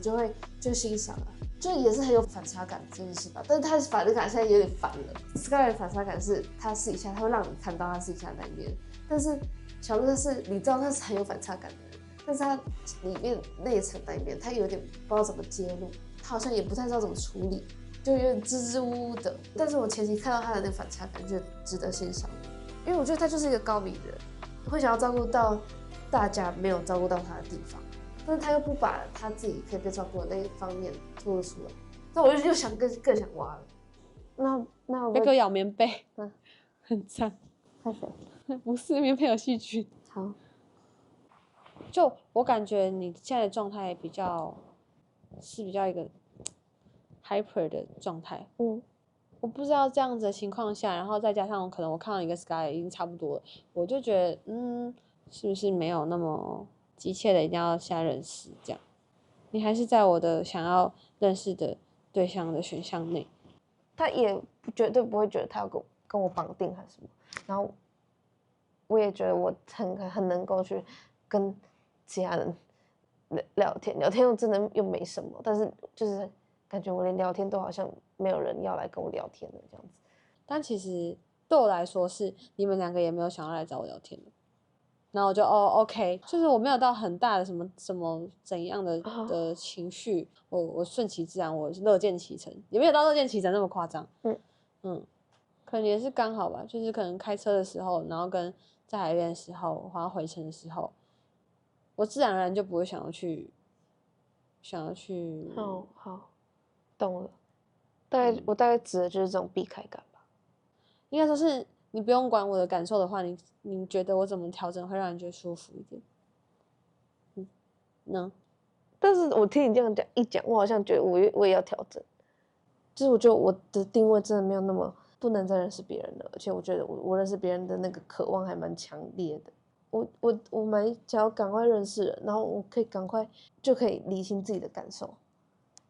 就欣賞啊，就也是很有反差感這件事吧。但是他的反差感現在有點煩了。Sky 的反差感是他私底下他會讓你看到他私底下的那一面，但是小鹿是你知道他是很有反差感的人。但是他裡面內層那一面，他有點不知道怎麼揭露，他好像也不太知道怎麼處理，就有點支支吾吾的。但是我前期看到他的那個反差感，就值得欣賞，因為我覺得他就是一個高敏人，會想要照顧到大家沒有照顧到他的地方，但是他又不把他自己可以被照顧的那一方面吐露出來，那我就又想更想挖了。那我要給我咬棉被，很髒，太肥，不是棉被有細菌。好。就我感覺你現在的狀態比較一個 hyper 的狀態，我不知道這樣子的情況下，然後再加上可能我看到一個 Sky 已經差不多了，我就覺得是不是沒有那麼急切的一定要下認識這樣？你還是在我的想要認識的對象的選項內，他也絕對不會覺得他要跟我綁定還是什麼，然後我也覺得我很能夠去跟其他人聊天又真的又沒什麼，但是就是感覺我連聊天都好像沒有人要來跟我聊天的這樣子。但其實對我來說是你們兩個也沒有想要來找我聊天的，然後我就OK， 就是我沒有到很大的什么怎樣的情緒，我順其自然，我樂見其成，也沒有到樂見其成那麼誇張。可能也是剛好吧，就是可能開車的時候，然後跟在海邊的時候，然後回程的時候。我自然而然就不會想要去。好，懂了。我大概指的就是这種避開感吧。應該說是你不用管我的感受的話，你覺得我怎麼調整會讓你覺得舒服一點？但是我聽你這樣一講，我好像覺得我也要調整。就是我覺得我的定位真的沒有那麼不能再認識別人了，而且我覺得我認識別人的那個渴望還蠻強烈的。我蠻想要趕快認識人，然後我可以趕快就可以理清自己的感受。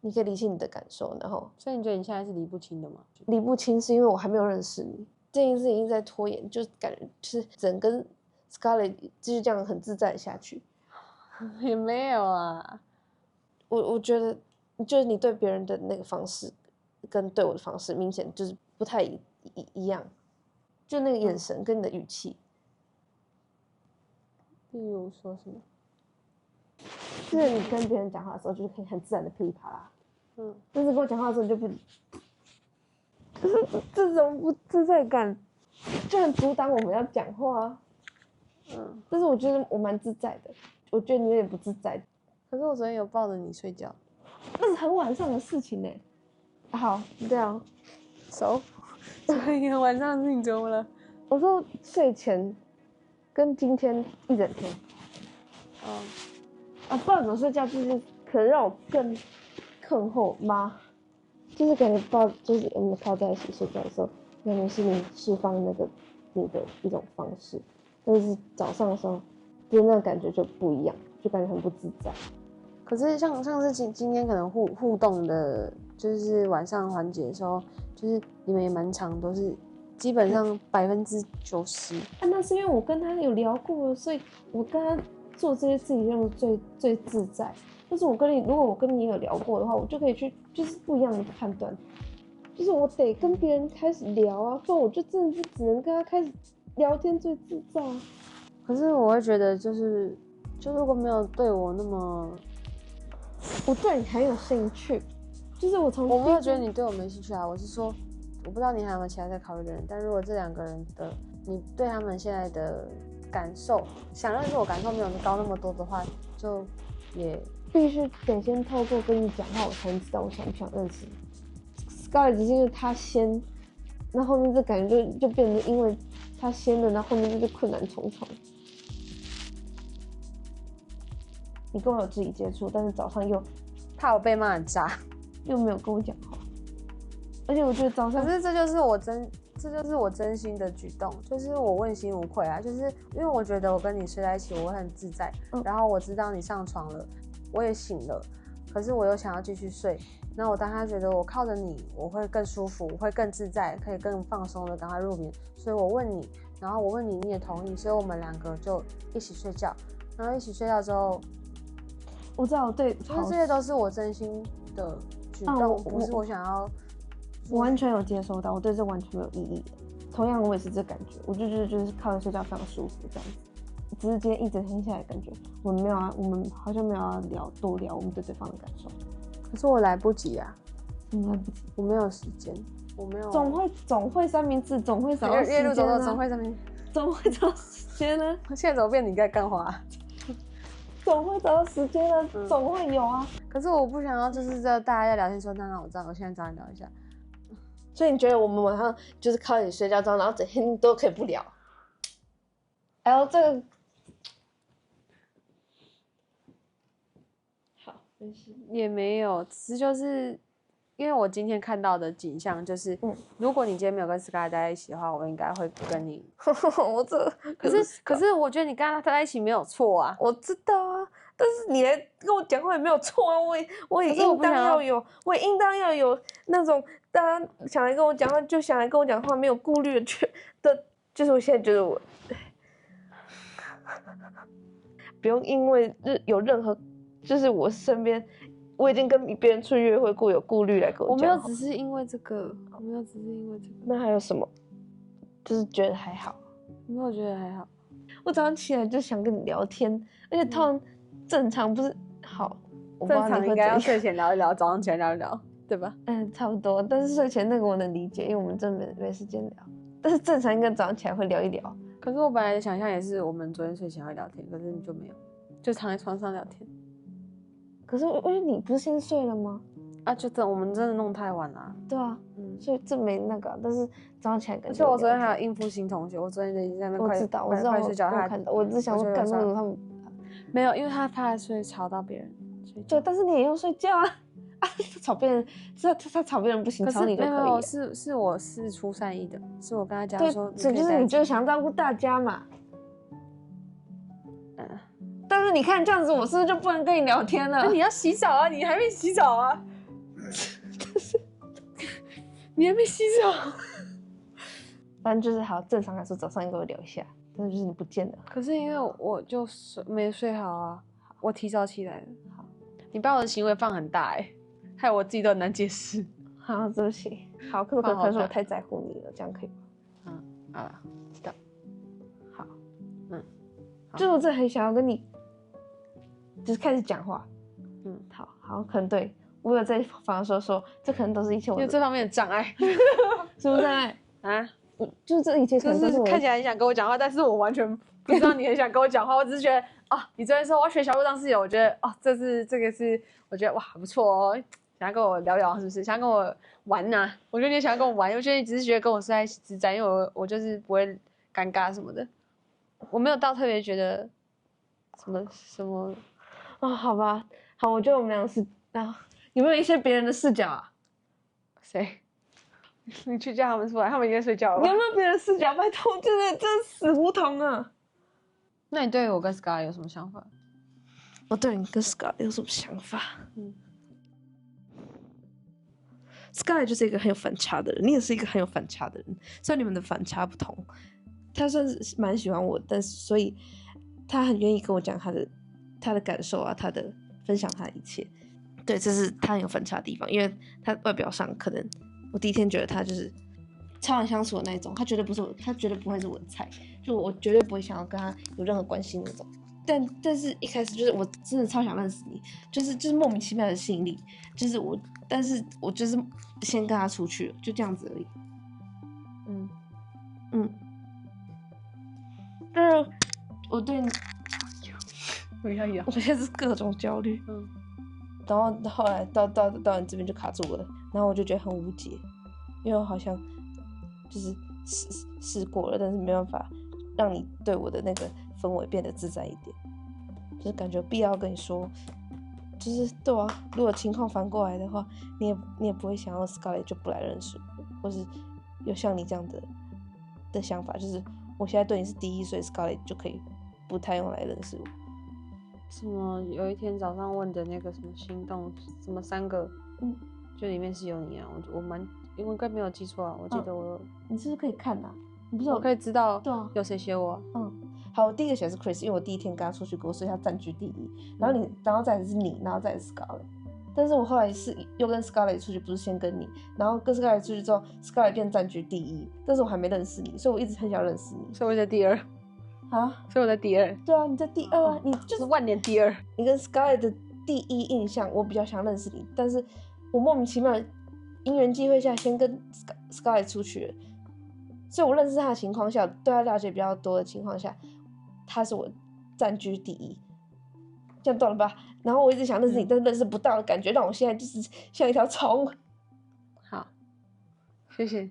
你可以理清你的感受，然後所以你覺得你现在是理不清的嗎？理不清是因為我還沒有認識你，這件事情在拖延，就是感覺就是只能跟 Scarlett 繼續這樣很自在下去。也沒有啊，我覺得就是你對別人的那個方式，跟對我的方式明顯就是不太一樣，就那個眼神跟你的語氣。例如說什麼？就是你跟別人講話的時候，就是可以很自然的噼里啪啦。但是跟我講話的時候，你就不，就是這種不自在感，就很阻擋我們要講話。但是我覺得我蠻自在的，我覺得你有點不自在。可是我昨天有抱着你睡覺，那是很晚上的事情呢。好，這樣，熟。昨天晚上的事情怎麼了？我說睡前跟今天一整天。抱着睡覺就是可能讓我更困惑嗎？就是感覺就是我們靠在一起睡覺的時候，感覺是你釋放你的一種方式，但是早上的時候，就是那個感覺就不一樣，就感觉很不自在。可是像是今天可能互動的，就是晚上環節的時候，就是你们也蠻常都是基本上90%。那是因為我跟他有聊過了，所以我跟他做這些事情讓最自在。但是如果我跟你有聊過的話，我就可以去就是不一樣的判斷，就是我得跟別人開始聊啊，不然我就真的是只能跟他開始聊天最自在。可是我會覺得就如果沒有對我那麼，我對你很有興趣，就是我沒有覺得你對我沒興趣啊，我是說我不知道你還有沒有其他在考慮的人，但如果這兩個人的你對他們現在的感受，想認識我感受沒有高那麼多的話，就也必須得先透過跟你講話，我才能知道我想不想認識你。Scarlett 只是因為他先，那後面這感覺就變成因為他先了，那後面就是困難重重。你跟我有肢體接觸，但是早上又怕我被罵很渣，又沒有跟我講話，而且我覺得早上，可是这就是我真心的舉動，就是我問心無愧啊，就是因為我覺得我跟你睡在一起，我會很自在，然後我知道你上床了，我也醒了，可是我又想要繼續睡，那我當他覺得我靠着你，我會更舒服，我會更自在，可以更放鬆的趕快入眠，所以我問你，然後我問你，你也同意，所以我們兩個就一起睡覺，然後一起睡覺之後，我知道，對，就是這些都是我真心的舉動，不是我想要。我完全有接收到，我對這完全沒有異議的。同樣，我也是這感覺，我就覺得就是靠着睡覺非常舒服這樣子。只是今天一整天下來，感覺我們好像沒有要多聊我們對對方的感受。可是我來不及啊，你來不及，我沒有時間，我没有。總會三明治，總會找到時間啊。總會三明治，總會找到時間呢。現在怎麼變你在幹話？總會找到時間啊，總會有啊。可是我不想要，就是大家在聊天說，那我知道，我現在找你聊一下。所以你覺得我們晚上就是靠你睡覺之後，然後整天都可以不聊？哎呦，這個好，没事，也沒有，只是就是因為我今天看到的景象就是，如果你今天沒有跟 Scarlett 待在一起的話，我應該會跟你。我这可是我覺得你跟他待在一起沒有錯啊，我知道啊。但是你來跟我講話也沒有錯啊，我也應當要有，我也應當要有那種大家想來跟我講話就想來跟我講話，沒有顧慮的，就是我現在覺得我不用因為有任何，就是我身邊我已經跟別人出去約會過，有顧慮來跟我講話。我沒有只是因為這個，那還有什麼？就是覺得還好，沒有覺得還好。我早上起來就想跟你聊天，而且通常正常不是好，正常應該要睡前聊一聊，早上起來聊一聊，對吧？差不多。但是睡前那個我能理解，因為我們真的沒時間聊。但是正常應該早上起來會聊一聊。可是我本來的想象也是，我們昨天睡前會聊天，可是你就沒有。就躺在床上聊天。可是因为你不是先睡了嗎？啊，就等我們真的弄太晚了。對啊，所以這沒那個，但是早上起來而且我昨天還有應付新同學，我昨天已經在那邊快睡覺，我看到，我只想說趕住他們。沒有，因為他怕睡吵到別人。對，但是你也要睡覺啊！啊，吵別人，他吵別人不行，吵你就可以。沒有，是我是出善意的，是我跟他講說，對，就是你就想照顧大家嘛。但是你看這樣子，我是不是就不能跟你聊天了？你要洗澡啊，你還沒洗澡啊。你還沒洗澡，反正就是好正常來說，早上應該會聊一下，但是就是你不見了。可是因為我就沒睡好啊，我提早起來了。好，你把我的行為放很大害我自己都很難解釋。好，對不起。好，可是我太在乎你了，這樣可以嗎？知道。好，就是我真的很想要跟你，就是開始講話。好，可能對。我有在房上說，這可能都是一切我有這方面的障礙，什麼障礙啊？就是這一切可能都是我看起來很想跟我講話，但是我完全不知道你很想跟我講話。我只是覺得你昨天說我要學小鹿當室友，我覺得這個是我覺得哇還不錯哦，想要跟我聊聊是不是？想要跟我玩吶？我覺得你想要跟我玩，我覺得你只是覺得跟我是在一起自在，因為我就是不會尷尬什麼的，我沒有到特別覺得什麼好吧，好，我覺得我們倆是有沒有一些別人的視角啊？誰？你去叫他們出來，他們已經在睡覺了。有沒有別人的視角？拜託，這死胡同啊！那你對我跟 Scarlett 有什麼想法？我對你跟 Scarlett 有什麼想法？Scarlett 就是一個很有反差的人，你也是一個很有反差的人，雖然你們的反差不同，他算是蠻喜歡我的，但是所以他很願意跟我講他的感受啊，分享他的一切。對，這是他很有反差的地方，因為他外表上可能我第一天覺得他就是超難相處的那種，他絕對不會是我的菜，就我絕對不會想要跟他有任何關係那種。但是一開始就是我真的超想認識你，就是莫名其妙的吸引力，但是我就是先跟他出去了，就這樣子而已。就是我對你，我現在是各種焦慮。然後後來到你這邊就卡住了，然後我就覺得很無解，因為我好像就是試過了，但是沒辦法讓你對我的那個氛圍變得自在一點，就是感覺有必要跟你說，就是對啊，如果情況反過來的話，你也不會想要 Scarlett 就不來認識我，或是有像你這樣的想法，就是我現在對你是第一，所以 Scarlett 就可以不太用來認識我。什麼？有一天早上問的那個什麼心動，什麼3個，就裡面是有你啊！因為應該沒有記錯啊，我記得我你是不是可以看啊？你不是我可以知道，對啊，有誰寫我？好，我第一個寫的是 Chris， 因為我第一天跟他出去過，所以他佔據第一。然後再來是你，然後再來是 Scarlett。但是我後來是又跟 Scarlett 出去，不是先跟你，然後跟 Scarlett 出去之後 ，Scarlett 變佔據第一，但是我還沒認識你，所以我一直很想認識你，所以我在第2。所以我在第2。對啊，你在第2啊，你就是万年第2。你跟 Scarlett 的第一印象，我比較想認識你，但是我莫名其妙因緣際會下先跟 Scarlett 出去了，所以我認識他的情況下，對他了解比較多的情況下，他是我佔據第一，這樣懂了吧？然後我一直想認識你，但是認識不到的感覺，讓我現在就是像一條蟲。好，謝謝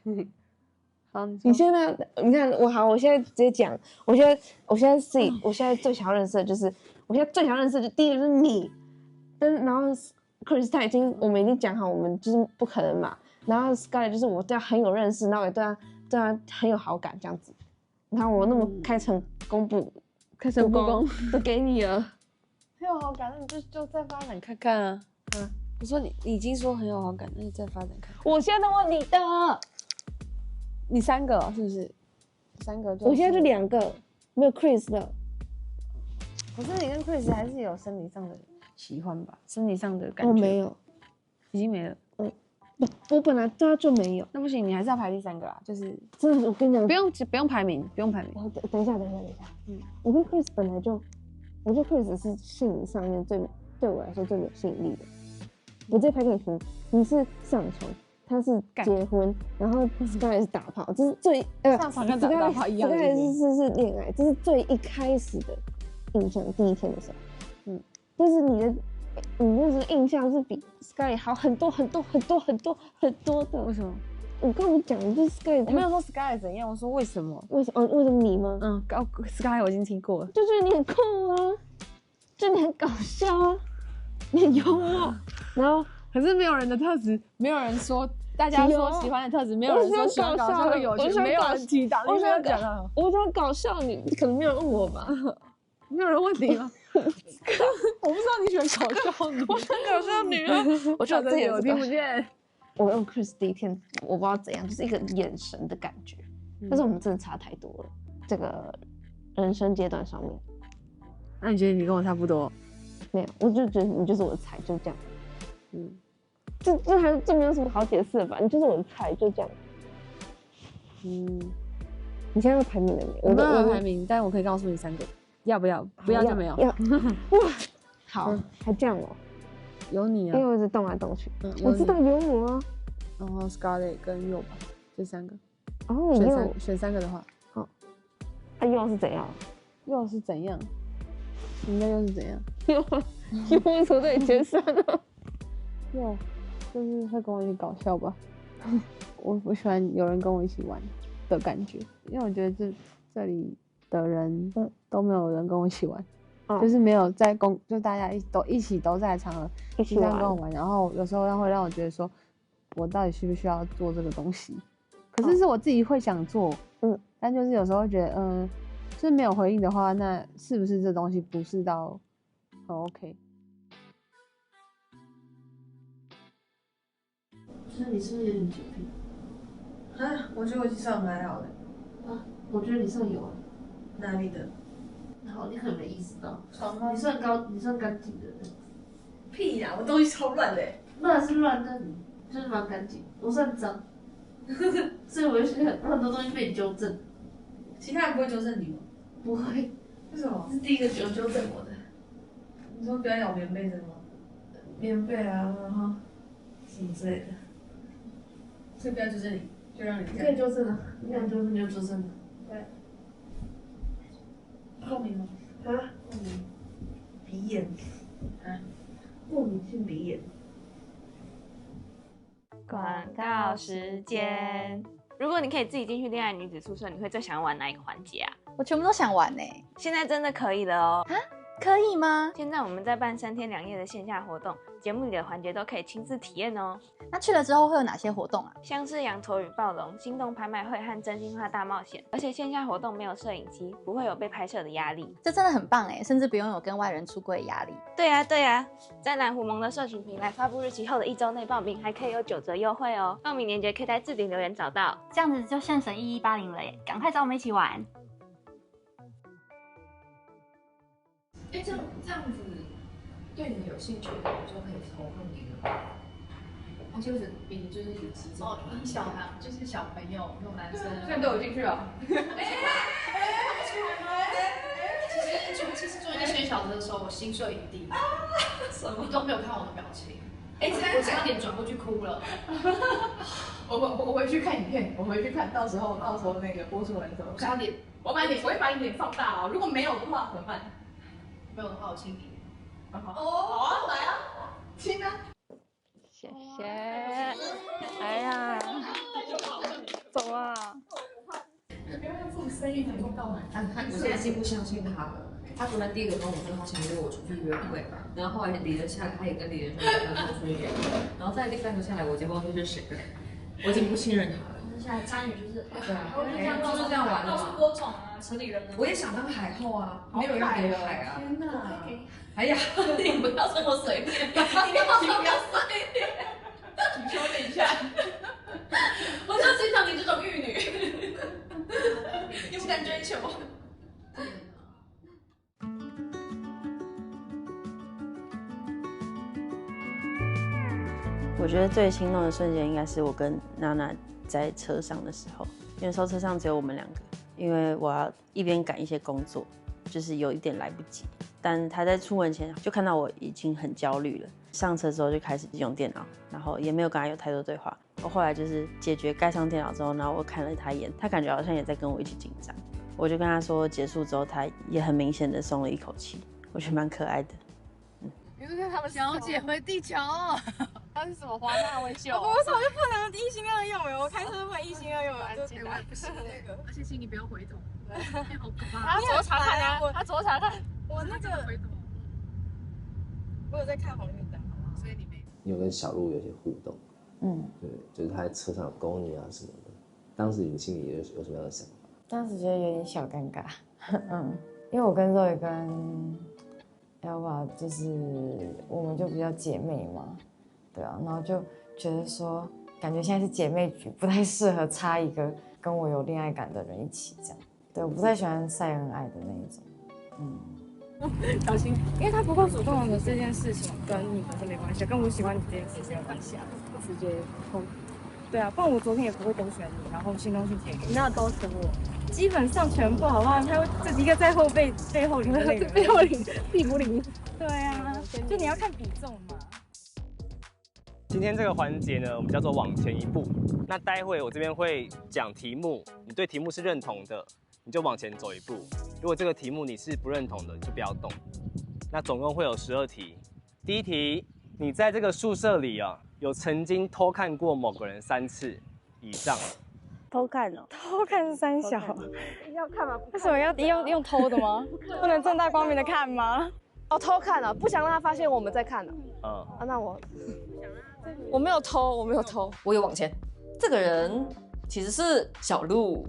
你。好，你現在你看我好，我現在直接講，我現在最想要認識的就是，我現在最想認識的第一個就是你，然後 Chris 我們已經講好，我們就是不可能嘛。然後 Scarlett 就是我對他很有認識，然後也對他很有好感這樣子。你看我那麼開誠布公都給你了，很有好感，那你就再發展看看啊。我說你已經說很有好感，那你再發展看看。我現在問你的。你3個是不是？3個就。我現在就2個，沒有 Chris 的。可是你跟 Chris 還是有生理上的喜歡吧？生理上的感覺。我沒有，已經沒了。我本來对他就沒有。那不行，你還是要排第3個啊！就是真的，我跟你講，不用排名。等一下。我跟 Chris 本來就，我覺得 Chris 是性理上面對我來說最有吸引力的。我直接拍給你聽，你是上床。他是結婚，然後 Scarlett 是打炮，這是最上床跟打炮一樣的。Scarlett是戀愛，這是最一開始的。印象第一天的時候，但是你那时候印象是比 Sky 好很多很多很多很多很多的。为什么？我跟你講，就是 Sky， 我沒有說 Sky 怎樣，我說為什麼？為什麼你嗎？Sky 我已經聽過了，就覺得你很酷啊，就你很搞笑啊，你很幽默，然後可是沒有人的特質，沒有人說大家說喜歡的特質，沒有人說喜歡搞笑和有趣，沒有人提到，你沒有講啊。我想搞笑，你可能沒有人問我吧？沒有人問你嗎？我不知道你喜歡搞笑女，我喜歡搞笑女啊！我覺得這也我聽不見。我用 Chris 第一天，我不知道怎樣，就是一個眼神的感覺，但是我們真的差太多了，這個人生階段上面。那你覺得你跟我差不多？沒有，我就覺得你就是我的菜，就這樣。這沒有什麼好解釋的吧？你就是我的菜，就這樣。你現在有排名了沒？我没有排名，但我可以告訴你3個，要不要？不要就沒有。哇，好，還這樣哦。有你啊，因為我一直動來動去。我知道有我啊。然後 Scarlett 跟佑吧，這3個。哦，選3個的話，好。佑是怎樣？佑是怎樣？你的佑是怎樣？佑為什麼對你前3呢？佑就是會跟我一起搞笑吧。我喜歡有人跟我一起玩的感覺，因為我覺得這裡的人都沒有人跟我一起玩。就是沒有在就大家一起都在場合一起這樣跟我玩，然後有時候會讓我覺得說，我到底需不需要做這個東西？可是是我自己會想做，但就是有時候會覺得，就是沒有回應的話，那是不是這東西不是到很 OK？ 所以你是不是有點潔癖？啊，我覺得我已經算蠻好的。啊，我覺得你算有啊。哪裡的？好，你可能沒意識到，你算乾淨的人。屁呀、啊，我東西超亂的。亂是亂，但就是蠻乾淨。我算髒，所以我就覺得很多東西被你糾正。其他人不會糾正你嗎？不會。為什麼？是第一個糾正我的。你說不要咬棉被的嗎？棉被啊，然後什麼之類的。所以不要糾正你，就讓你可以糾正啊，你想糾正就糾正。對。過敏嗎？啊？過敏，鼻炎。啊？過敏性鼻炎。廣告時間。如果你可以自己進去戀愛女子宿舍，你會最想要玩哪一個環節啊？我全部都想玩呢。現在真的可以了哦。啊？可以嗎？現在我們在辦3天2夜的線下活動，節目裡的環節都可以親自體驗哦。那去了之後會有哪些活動啊？像是羊駝與暴龍、心動拍賣會和真心話大冒險。而且線下活動沒有攝影機，不會有被拍攝的壓力。這真的很棒哎，甚至不用有跟外人出櫃的壓力。對啊，在藍狐盟的社群平台發布日期後的1周內報名，還可以有9折優惠哦。報名鏈接可以在置頂留言找到。這樣子就現省1180了耶，趕快找我們一起玩。哎，這樣子對你有興趣的，我就可以投入你了。而且就是比你就是有激情哦，你小孩就是小朋友，那种男生，现在都有进去了。其實做那些小子的時候，我心碎一地，你都沒有看我的表情。哎，我差點轉過去哭了。我回去看影片，我回去看，到時候那個播出來的時候，差點，我會把你臉放大哦。如果沒有的話怎麼辦？沒有的話，我親你。好啊，來啊，親啊！謝謝。哎呀，走啊！不要讓自己生意很到滿。我現在已經不相信他了。他昨天第一個跟我說他想約我出去約會，然後後來李仁下來，他也跟李仁說他跟我出去約會，然後再第3個下來，我結果是誰了？我已經不信任他了。現在參與就是對啊，都是這樣玩的。到處播種啊，城裡人。我也想當海後啊，沒有人給我海啊。天哪！哎呀，你不要這麼隨便，你不要隨便，請修正一下。我就欣賞你這種玉女，你不敢追求。我覺得最心動的瞬間應該是我跟娜娜在車上的時候，因為那時候車上只有我們2個，因為我要一邊趕一些工作，就是有一點來不及。但他在出門前就看到我已經很焦慮了，上車之後就開始用電腦，然後也沒有跟他有太多對話。我後來就是解決蓋上電腦之後，然後我看了他一眼，他感覺好像也在跟我一起緊張。我就跟他說結束之後，他也很明顯的鬆了一口气，我覺得蠻可愛的。你是看他们小姐回地球，他是什么华纳微秀？我为什么就不能一心二用？我開車不能一心二用，安靜的。不是那個，而且請你不要回頭，好可怕。他左查看啊，他左查看。我那個回頭，我有在看紅綠燈，所以你沒。你有跟小鹿有些互動，对，就是他在車上有勾你啊什麼的，當時你心裡有什麼樣的想法？當時覺得有點小尷尬，因為我跟Zoe跟Elva 就是我們就比較姐妹嘛，對啊，然後就覺得說，感覺現在是姐妹局，不太適合插一個跟我有戀愛感的人一起這樣。對，我不太喜歡曬恩愛的那一種。小心，因為他不夠主動的這件事情跟你本身沒關係，跟我喜歡你這件事情有關係啊，直接偷。對啊，不然我昨天也不會都選你，然後心動去填給你，那都選我。基本上全部好不好？他會自己一個在後背後領的那個，背後領屁股領。對啊，就你要看比重嘛。今天這個環節呢，我們叫做往前一步。那待會我這邊會講題目，你對題目是認同的，你就往前走一步。如果這個題目你是不認同的，就不要動。那總共會有12題。第一題，你在這個宿舍裡啊，有曾經偷看過某個人3次以上？偷看哦，偷看是三小，要看嗎？為什麼要用偷的嗎？不能正大光明的看嗎？哦，偷看了，不想讓他發現我們在看了。那我沒有偷，我沒有偷，我有往前。這個人其實是小鹿，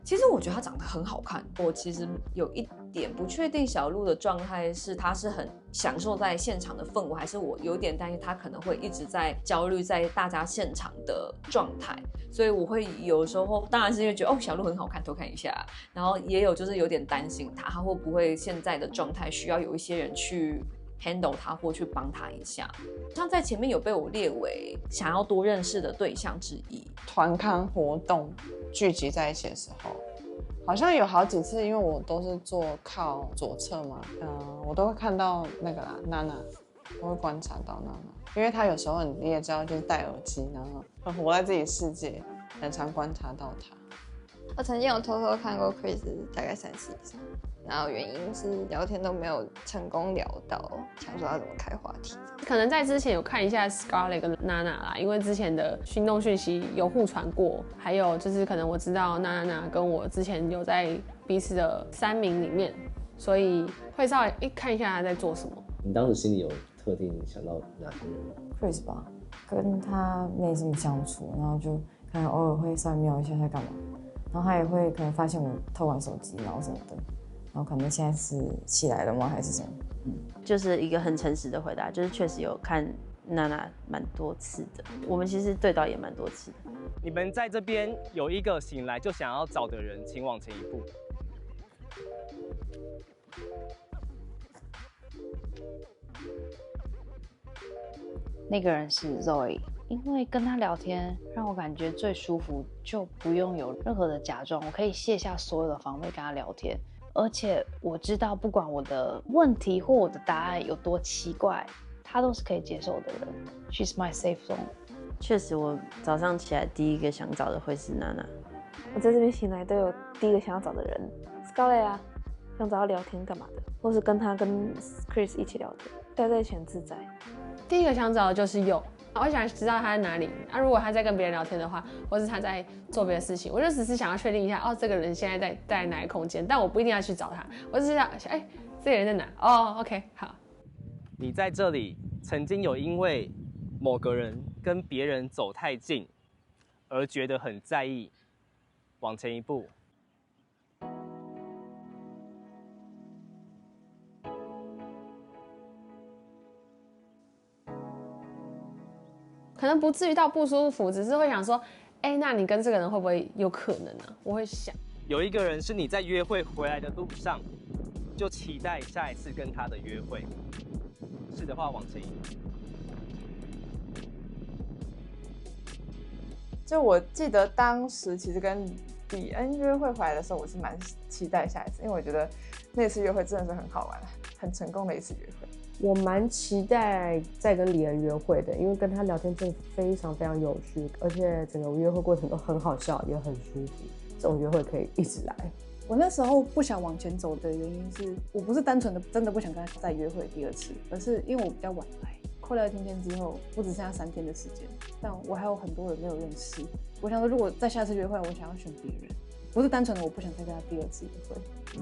其實我覺得他長得很好看。我其實有一點不確定小鹿的狀態是他是很享受在現場的氛圍，還是我有點擔心他可能會一直在焦慮在大家現場的狀態。所以我會有時候當然是因為覺得哦小鹿很好看，偷看一下，然後也有就是有點擔心他會不會現在的狀態需要有一些人去 handle 他或去幫他一下。像在前面有被我列為想要多認識的對象之一。團康活動聚集在一起的時候，好像有好幾次，因為我都是坐靠左側嘛，我都會看到那個啦，娜娜，我會觀察到娜娜，因為她有時候你也知道，就是戴耳機，然後很活在自己世界，很常觀察到她。我曾經有偷偷看過 Chris 大概3次以上，然後原因是聊天都沒有成功聊到，想說要怎麼開話題。可能在之前有看一下 Scarlett 跟娜娜啦，因為之前的心動訊息有互傳過，還有就是可能我知道娜娜跟我之前有在彼此的3名裡面，所以會稍微看一下他在做什麼。你當時心裡有特定想到哪些人嗎？ Chris 吧，跟他沒什麼相處，然後就可能偶爾會稍微瞄一下他幹嘛，然後他也會可能發現我偷玩手機，然後什麼的，然後可能現在是起來了嗎還是什麼？就是一個很誠實的回答，就是確實有看娜娜蠻多次的，我們其實對到也蠻多次的。你們在這邊有一個醒來就想要找的人，請往前一步。那個人是 Zoe， 因為跟他聊天讓我感覺最舒服，就不用有任何的假裝，我可以卸下所有的防備跟他聊天。而且我知道，不管我的問題或我的答案有多奇怪，他都是可以接受的人。She's my safe zone。確實，我早上起來第一個想找的會是娜娜。我在這邊醒來都有第一個想要找的人 ，Scarlett 啊，想找他聊天幹嘛的，或是跟他跟 Chris 一起聊天，待在一起很自在。第一個想找的就是佑，我想知道他在哪裡。如果他在跟別人聊天的話，或是他在做別的事情，我就只是想要確定一下，哦，這個人現在在哪個空間，但我不一定要去找他，我只是想，這個人在哪？哦 ，OK， 好。你在這裡曾經有因為某個人跟別人走太近，而覺得很在意，往前一步。可能不至於到不舒服，只是會想說，那你跟這個人會不會有可能呢？我會想，有一個人是你在約會回來的路上，就期待下一次跟他的約會。是的話，往前一步。就我記得當時其實跟比恩約會回來的時候，我是蠻期待下一次，因為我覺得那次約會真的是很好玩，很成功的一次約會。我蠻期待再跟李恩約會的，因為跟他聊天真的非常非常有趣，而且整個約會過程都很好笑，也很舒服。這種約會可以一直來。我那时候不想往前走的原因是，我不是单纯的真的不想跟他再約会第2次，而是因为我比较晚来，扣掉1天之後，我只剩下3天的時間，但我還有很多人沒有認識。我想說，如果再下次約會，我想要選別人，不是單純的我不想再跟他第2次約會。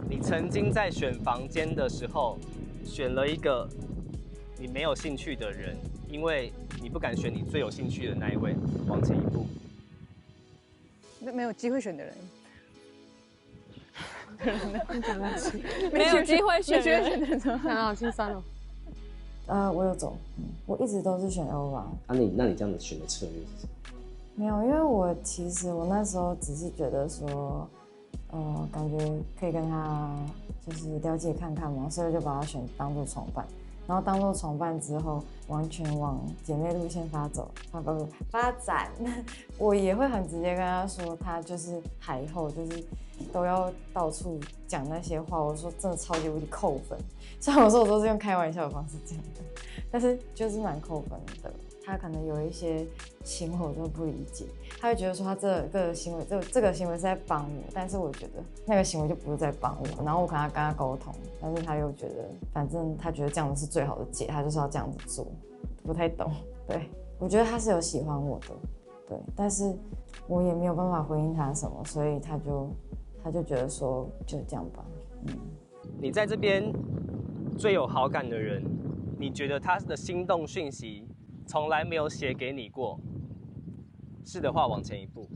你曾經在選房間的時候，選了一個你沒有興趣的人，因為你不敢選你最有興趣的那一位，往前一步。沒有機會選的人。沒有機會選人，好心酸哦。我有走，我一直都是選 Ova。那你這樣子選的策略是什麼？沒有，因為我那時候只是覺得說，感覺可以跟他就是了解看看嘛，所以就把他當做從伴。然後當做從伴之後，完全往姐妹路線發展。我也會很直接跟他說，他就是海後，就是都要到處講那些話。我說真的超級無敵扣分，雖然我說我都是用開玩笑的方式講的，但是就是蠻扣分的。他可能有一些行為我都不理解，他會覺得說他這個行為是在幫我，但是我覺得那個行為就不是在幫我。然後我可能跟他溝通，但是他又覺得反正他覺得這樣子是最好的解，他就是要這樣子做，不太懂。对，我覺得他是有喜歡我的，對，但是我也沒有辦法回應他什麼，所以他就覺得說就這樣吧。你在這邊最有好感的人，你覺得他的心動訊息從來沒有寫給你過？是的話，往前一步。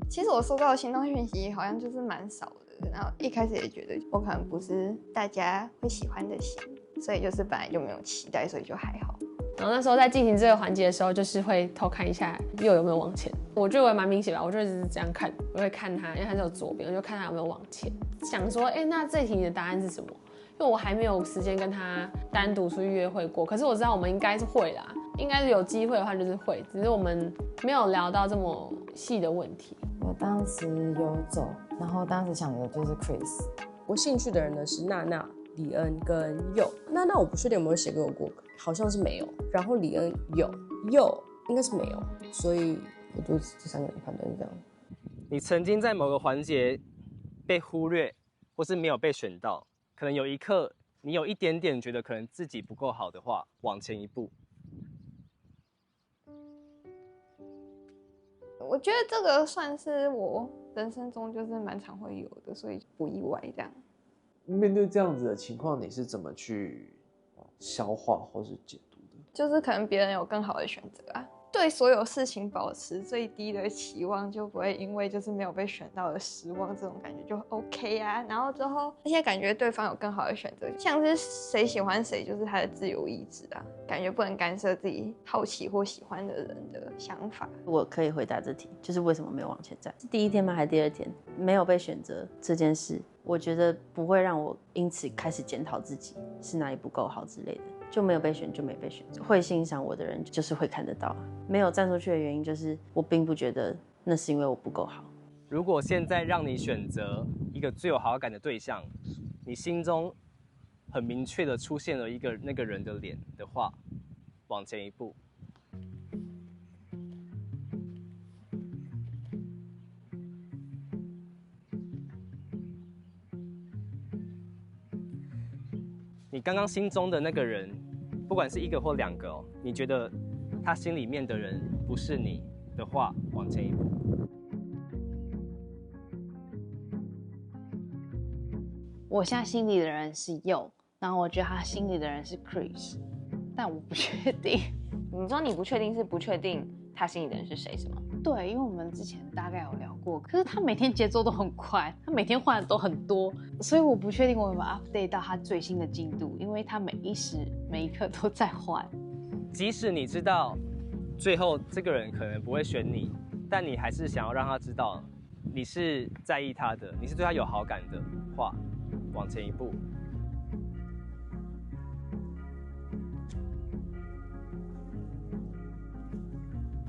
其實我收到的心動訊息好像就是蠻少的，然後一開始也覺得我可能不是大家會喜歡的型，所以就是本來就沒有期待，所以就還好。然後那時候在進行這個環節的時候，就是會偷看一下右有沒有往前。我覺得我也蠻明顯吧，我就一直是這樣看，我會看他，因為他是有左邊，我就看他有沒有往前。想說，那這題的答案是什麼？因為我還沒有時間跟他單獨出去約會過，可是我知道我們應該是會啦，應該是有機會的話就是會，只是我們沒有聊到這麼細的問題。我當時有走，然後當時想的就是 Chris。我興趣的人呢是娜娜、李恩跟佑。娜娜我不確定有沒有寫給我過，好像是沒有。然後李恩有，佑應該是沒有，所以我就這3個人判斷是這樣。你曾經在某個環節被忽略，或是沒有被選到，可能有一刻你有一點點覺得可能自己不夠好的話，往前一步。我覺得這個算是我人生中就是蠻常會有的，所以不意外這樣。面對這樣子的情況，你是怎麼去消化或是解讀的？就是可能別人有更好的選擇啊。對所有事情保持最低的期望，就不會因為就是沒有被選到而失望，這種感覺就 OK 啊。然後之後那些感覺對方有更好的選擇，像是誰喜歡誰就是他的自由意志啊，感覺不能干涉自己好奇或喜歡的人的想法。我可以回答這題，就是為什麼沒有往前站？是第1天嗎？還是第2天？沒有被選擇這件事，我覺得不會讓我因此開始檢討自己是哪裡不夠好之類的。就沒有被選，就沒被選。會欣賞我的人就是會看得到，沒有站出去的原因就是我並不覺得那是因為我不夠好。如果現在讓你選擇一個最有好感的對象，你心中很明確的出現了那個人的臉的話，往前一步。你剛剛心中的那個人，不管是1個或2個哦，你覺得他心裡面的人不是你的話，往前一步。我現在心裡的人是佑，然後我覺得他心裡的人是 Chris， 但我不確定。你說你不確定是不確定他心裡的人是誰是嗎？對，因為我們之前大概有聊過，可是他每天節奏都很快，他每天換的都很多，所以我不確定我有沒有 update 到他最新的進度，因為他每一時每一刻都在換。即使你知道最後這個人可能不會選你，但你還是想要讓他知道你是在意他的，你是對他有好感的話，往前一步。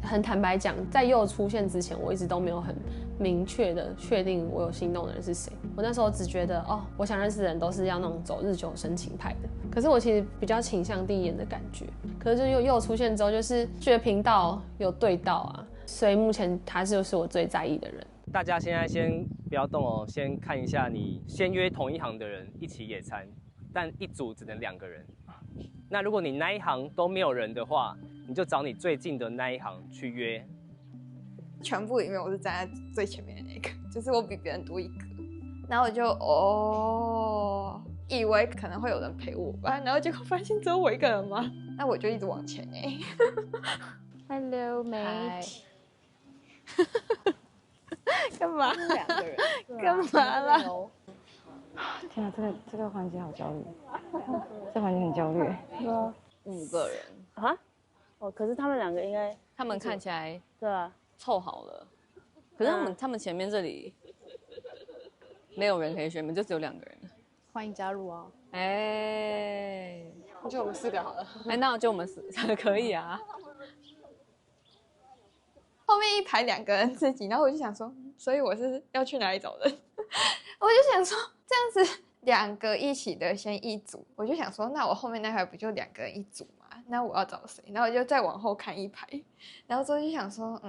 很坦白講，在佑出現之前，我一直都沒有很明確的確定我有心動的人是誰。我那時候只覺得哦，我想認識的人都是要那種走日久生情派的。可是我其實比較傾向第一眼的感觉。可是就又出現之後，就是觉得頻道有對到啊，所以目前他就是我最在意的人。大家現在先不要动哦，先看一下你先約同一行的人一起野餐，但一組只能2個人。那如果你那一行都沒有人的話，你就找你最近的那一行去約。全部裡面我是站在最前面的那個，就是我比別人多1格，然後我就以為可能會有人陪我吧，然後結果發現只有我一個人嗎？那我就一直往前Hello mate， 幹嘛？2個人，幹嘛啦？天啊，這個環節好焦慮，這環節很焦慮。对啊，5個人啊？哦，可是他們2個应該，他們看起来对啊湊好了，可是他們前面這裡沒有人可以選，就只有2個人。歡迎加入啊！就我們4個好了。那就我們4個可以啊。後面一排2個人自己，然後我就想說，所以我是要去哪裡找人？我就想說，這樣子2個一起的先一組，我就想說，那我後面那排不就2個人一組嗎？那我要找誰？然後我就再往後看一排，然後之後就想說，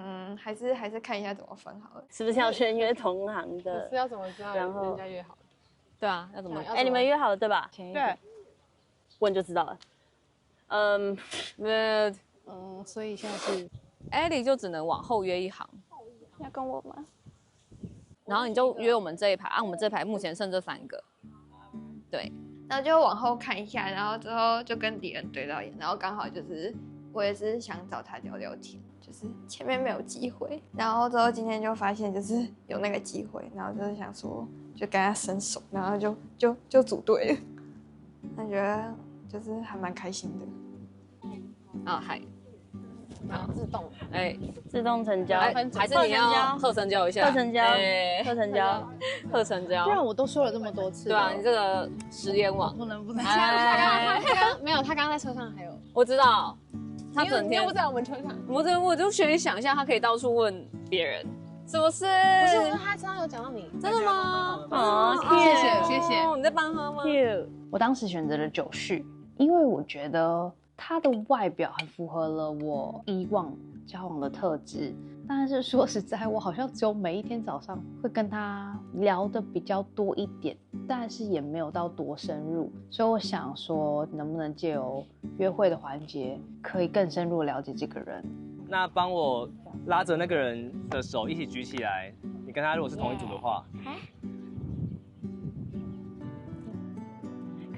還是看一下怎麼分好了。是不是要先約同行的？是要怎麼知道人家約好？对啊，要怎麼？你們約好了对吧？对，問就知道了。所以現在是Ellie就只能往後約一行。要跟我嗎？然後你就約我們這一排，我們這一排目前剩這3個。對。然後就往後看一下，然後之後就跟敵人对到眼，然後剛好就是我也是想找他聊聊天，就是前面沒有機會，然後之後今天就發現就是有那個機會，然後就是想說就跟他伸手，然後就組隊了，我覺得就是還蠻開心的。嗨。好，自動，自動成交，還是你要賀成交一下？賀成交，賀成交，賀成交。不然我都說了這麼多次。對啊，你這個食言王。不能。他剛沒有，他剛在車上還有。我知道，他整天不在我們车上。我就想象他可以到處問別人，是不是？不是，他剛剛有講到你。真的嗎？謝謝。你在幫他嗎？我當時選擇了九旭，因為我覺得他的外表很符合了我以往交往的特質，但是說實在，我好像只有每一天早上會跟他聊的比較多一點，但是也沒有到多深入，所以我想說，能不能借由約會的環節，可以更深入了解這個人。那幫我拉着那個人的手一起舉起來，你跟他如果是同一組的話。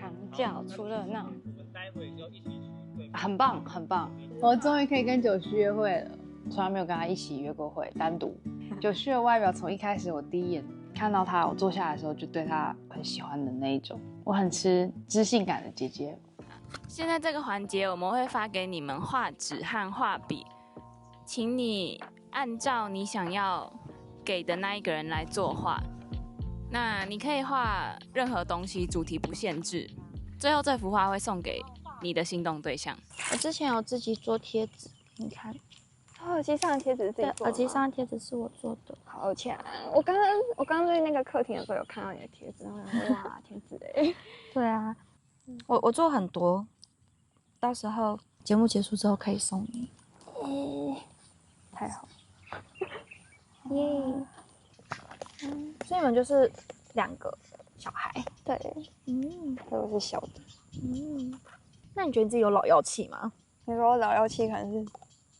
扛轎出熱鬧。待會就一起去，很棒很棒！我終於可以跟九旭約會了，從來沒有跟他一起約過會，單獨。九旭的外表從一開始我第一眼看到他，我坐下來的時候就對他很喜歡的那一種，我很吃知性感的姐姐。現在這個環節我們會發給你們畫紙和畫筆，請你按照你想要給的那一個人來作畫。那你可以畫任何東西，主題不限制。最後這幅畫會送給你的心動對象。我之前有自己做貼紙，你看。耳機上的貼紙是自己做的。耳机上的貼紙是我做的。好強！我剛剛在那個客廳的時候有看到你的貼紙，然後想說哇，貼紙哎。對啊，我做很多，到時候節目結束之後可以送你。太好。耶。所以你們就是2個小孩。对，所以我是小的。那你覺得你自己有老幺氣嗎？你說老幺氣可能是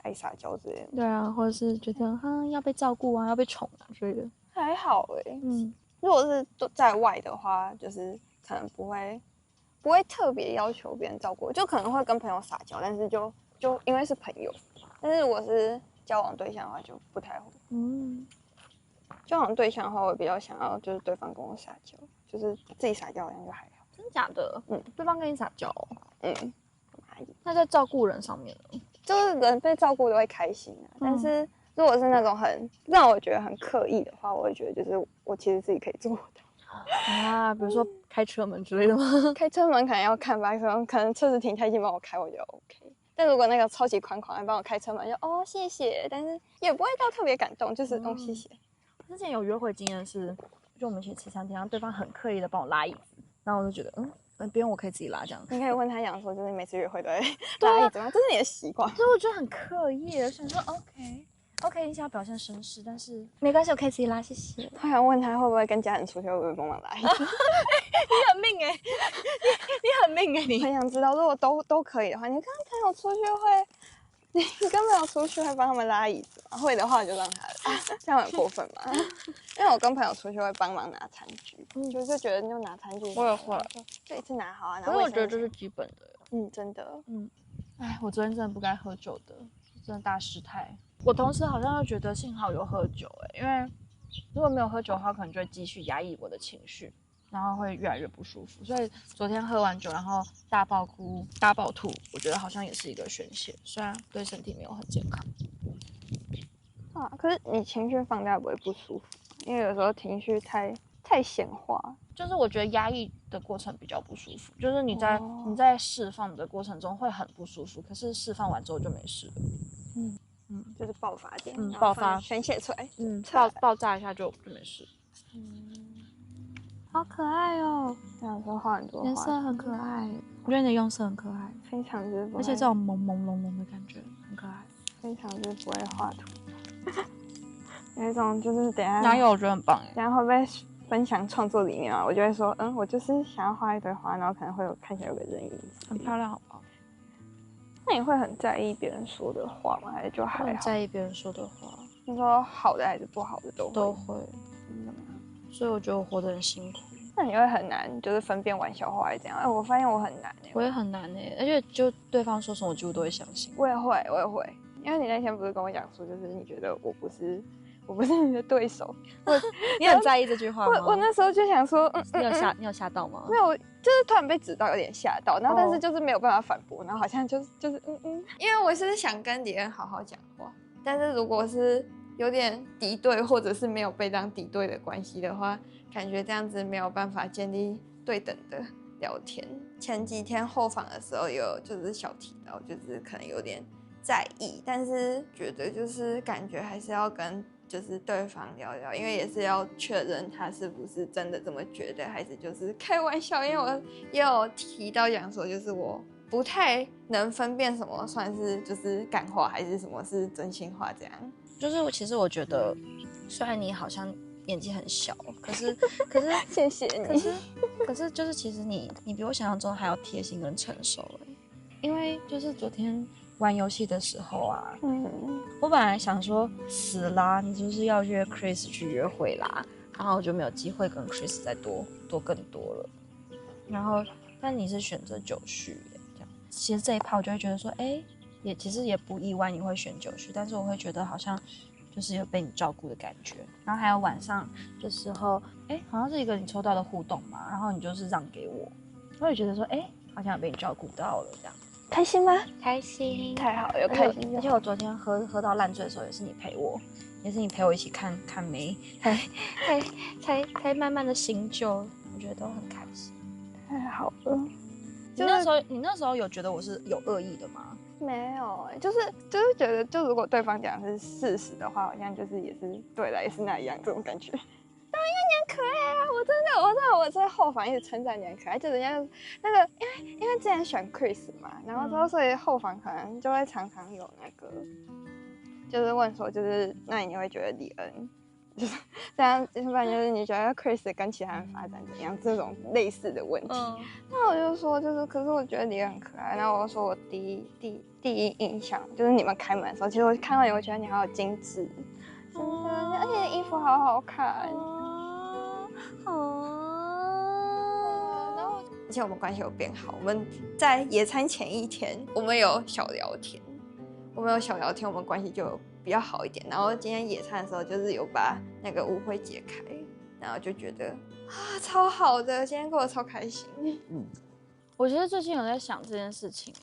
愛撒嬌之類的。對啊，或者是覺得要被照顧啊，要被寵啊之類的。還好如果是在外的話，就是可能不會特別要求別人照顧，就可能會跟朋友撒嬌，但是就因為是朋友。但是如果是交往對象的話，就不太會。交往对象的話，我比較想要就是对方跟我撒嬌，就是自己撒嬌好像就還好。真的假的？对方跟你撒嬌那在照顧人上面呢？就是人被照顧都會開心啊。但是如果是那種很讓我覺得很刻意的話，我會覺得就是我其實自己可以做到。比如說開車門之類的嗎？開車門可能要看吧，可能車子停太近幫我開，我覺得 OK。但如果那個超級寬廣來幫我開車門，就謝謝，但是也不會到特別感動，就是謝謝。之前有約會經驗是，就我們一起吃餐廳，然後对方很刻意的帮我拉椅子，然後我就觉得不用，我可以自己拉这样。你可以问他讲说，就是你每次约会都会拉椅子吗？这是你的習慣。所以我觉得很刻意，我想說 OK， 你想要表現绅士，但是沒關係，我可以自己拉，謝謝。他想問他會不會跟家人出去，會不會幫忙拉椅子？你很命哎，你很命哎，你很想知道，如果都可以的話，你跟朋友出去會，你跟朋友出去會幫他們拉椅子嗎？會的話就讓他拉，這樣很過分嗎？因為我跟朋友出去會幫忙拿餐具，就覺得就拿餐具，我也會，就一次拿好啊。可是我覺得這是基本的，真的，哎，我昨天真的不該喝酒的，真的大失態。我同時好像又覺得幸好有喝酒因為如果沒有喝酒的話，可能就會繼續壓抑我的情緒，然後會越來越不舒服。所以昨天喝完酒，然後大爆哭、大爆吐，我覺得好像也是一個宣洩，雖然對身體沒有很健康。可是你情緒放大不會不舒服，因為有時候情緒太顯化，就是我覺得壓抑的過程比較不舒服，就是你在釋放的過程中會很不舒服，可是釋放完之後就沒事了。就是爆發點，爆發宣洩出來，爆炸一下就沒事。好可愛哦！想說畫很多顏色很可愛，我覺得你的用色很可愛，非常之不會，而且這種朦朦朧朧的感覺很可愛，非常之不會畫圖。有一種就是等下哪有，我覺得很棒哎。等下會不會分享創作理念啊？我就會說，我就是想要畫一堆花，然後可能會看起來有個人影，很漂亮，好不好？那你會很在意別人說的話嗎？還是就還好？很在意別人說的話。你說好的還是不好的都會。所以我覺得我活得很辛苦。那你會很難就是分辨玩笑話還是怎樣？我發現我很難我也很難而且就對方說什麼我幾乎都會相信。我也會，因為你那天不是跟我講說，就是你覺得我不是你的對手。你很在意這句話嗎？我那時候就想說，你有嚇到嗎？沒有，就是突然被指到有點嚇到，然後但是就是沒有辦法反駁，然後好像就是因為我是想跟敵人好好講話，但是如果是有點敵對或者是沒有被當敵對的關係的話，感覺這樣子沒有辦法建立對等的聊天。前幾天後訪的時候有就是小提到，就是可能有點在意，但是覺得就是感覺還是要跟就是對方聊聊，因為也是要確認他是不是真的這麼覺得，還是就是開玩笑。因為我也有提到講說，就是我不太能分辨什麼算是就是幹話，還是什麼是真心話這樣。就是其實我覺得，雖然你好像年紀很小，可是謝謝你。可是就是其實你比我想象中還要貼心跟成熟因為就是昨天玩遊戲的時候啊，我本來想說死啦，你就是要約 Chris 去約會啦，然後我就沒有機會跟 Chris 再多更多了。然後但你是選擇九序這樣，其實這一趴我就會覺得說，也其實也不意外你會選九序，但是我會覺得好像就是有被你照顧的感覺。然後還有晚上的時候，好像是一個你抽到的互動嘛，然後你就是讓給我，我也覺得說，好像有被你照顧到了這樣。開心嗎？開心，太好了，有開心。而且我昨天喝到爛醉的時候，也是你陪我，一起看梅，才慢慢的醒酒，我覺得都很開心。太好了。你那時候有覺得我是有惡意的嗎？沒有就是覺得，就如果對方講的是事實的話，好像就是也是對的，也是那樣這種感覺。對，因為你很可愛啊！我在後訪一直稱讚你很可愛，就人家那個，因為之前選 Chris 嘛，然後之後所以後訪可能就會常常有那個，就是問說，就是那你會覺得李恩就是這樣，一般就是你覺得 Chris 跟其他人發展怎樣這種類似的問題。那我就說就是，可是我覺得李恩很可愛。然後我就說我第一印象就是你們開門的時候，其實我看到你，我覺得你好有精緻，真的，而且你衣服好好看。而且我們關係有變好，我們在野餐前一天，我們有小聊天，我們關係就有比較好一點。然後今天野餐的時候，就是有把那個誤會解開，然後就覺得超好的，今天過得超開心。我其實最近有在想這件事情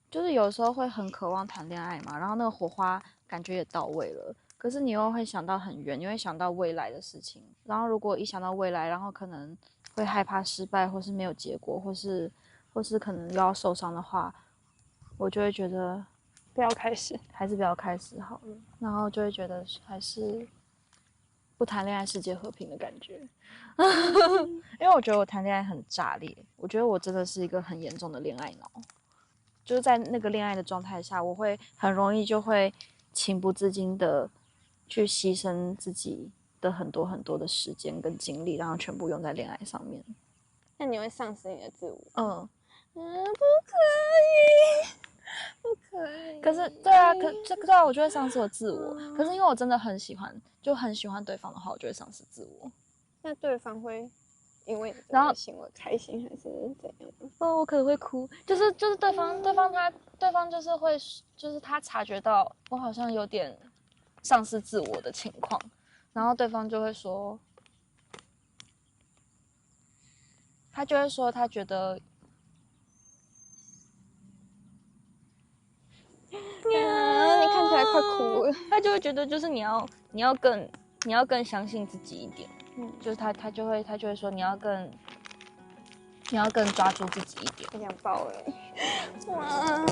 就是有時候會很渴望談戀愛嘛，然後那個火花感覺也到位了，可是你又會想到很遠，你會想到未來的事情，然後如果一想到未來，然後可能會害怕失敗，或是沒有結果，或是可能又要受傷的話，我就會覺得不要開始，還是不要開始好了。然後就會覺得還是不談戀愛世界和平的感覺。因為我覺得我談戀愛很炸裂，我覺得我真的是一個很嚴重的戀愛腦，就是在那個戀愛的狀態下，我會很容易就會情不自禁的去犧牲自己的很多很多的時間跟精力，然後全部用在戀愛上面。那你会丧失你的自我？不可以，不可以。可是对啊，对啊，我就会丧失我自我。可是因为我真的很喜欢，就很喜欢对方的话，我就會喪失自我。那對方會因為你這個行為開心還是怎樣？我可能會哭，就是對方就是會，就是他察覺到我好像有點喪失自我的情況，然後對方就會說，他就會說他覺得，你看起來快哭了，他就會覺得就是你要更相信自己一點。就是他就會說你要更抓住自己一點。我想抱了你。哇。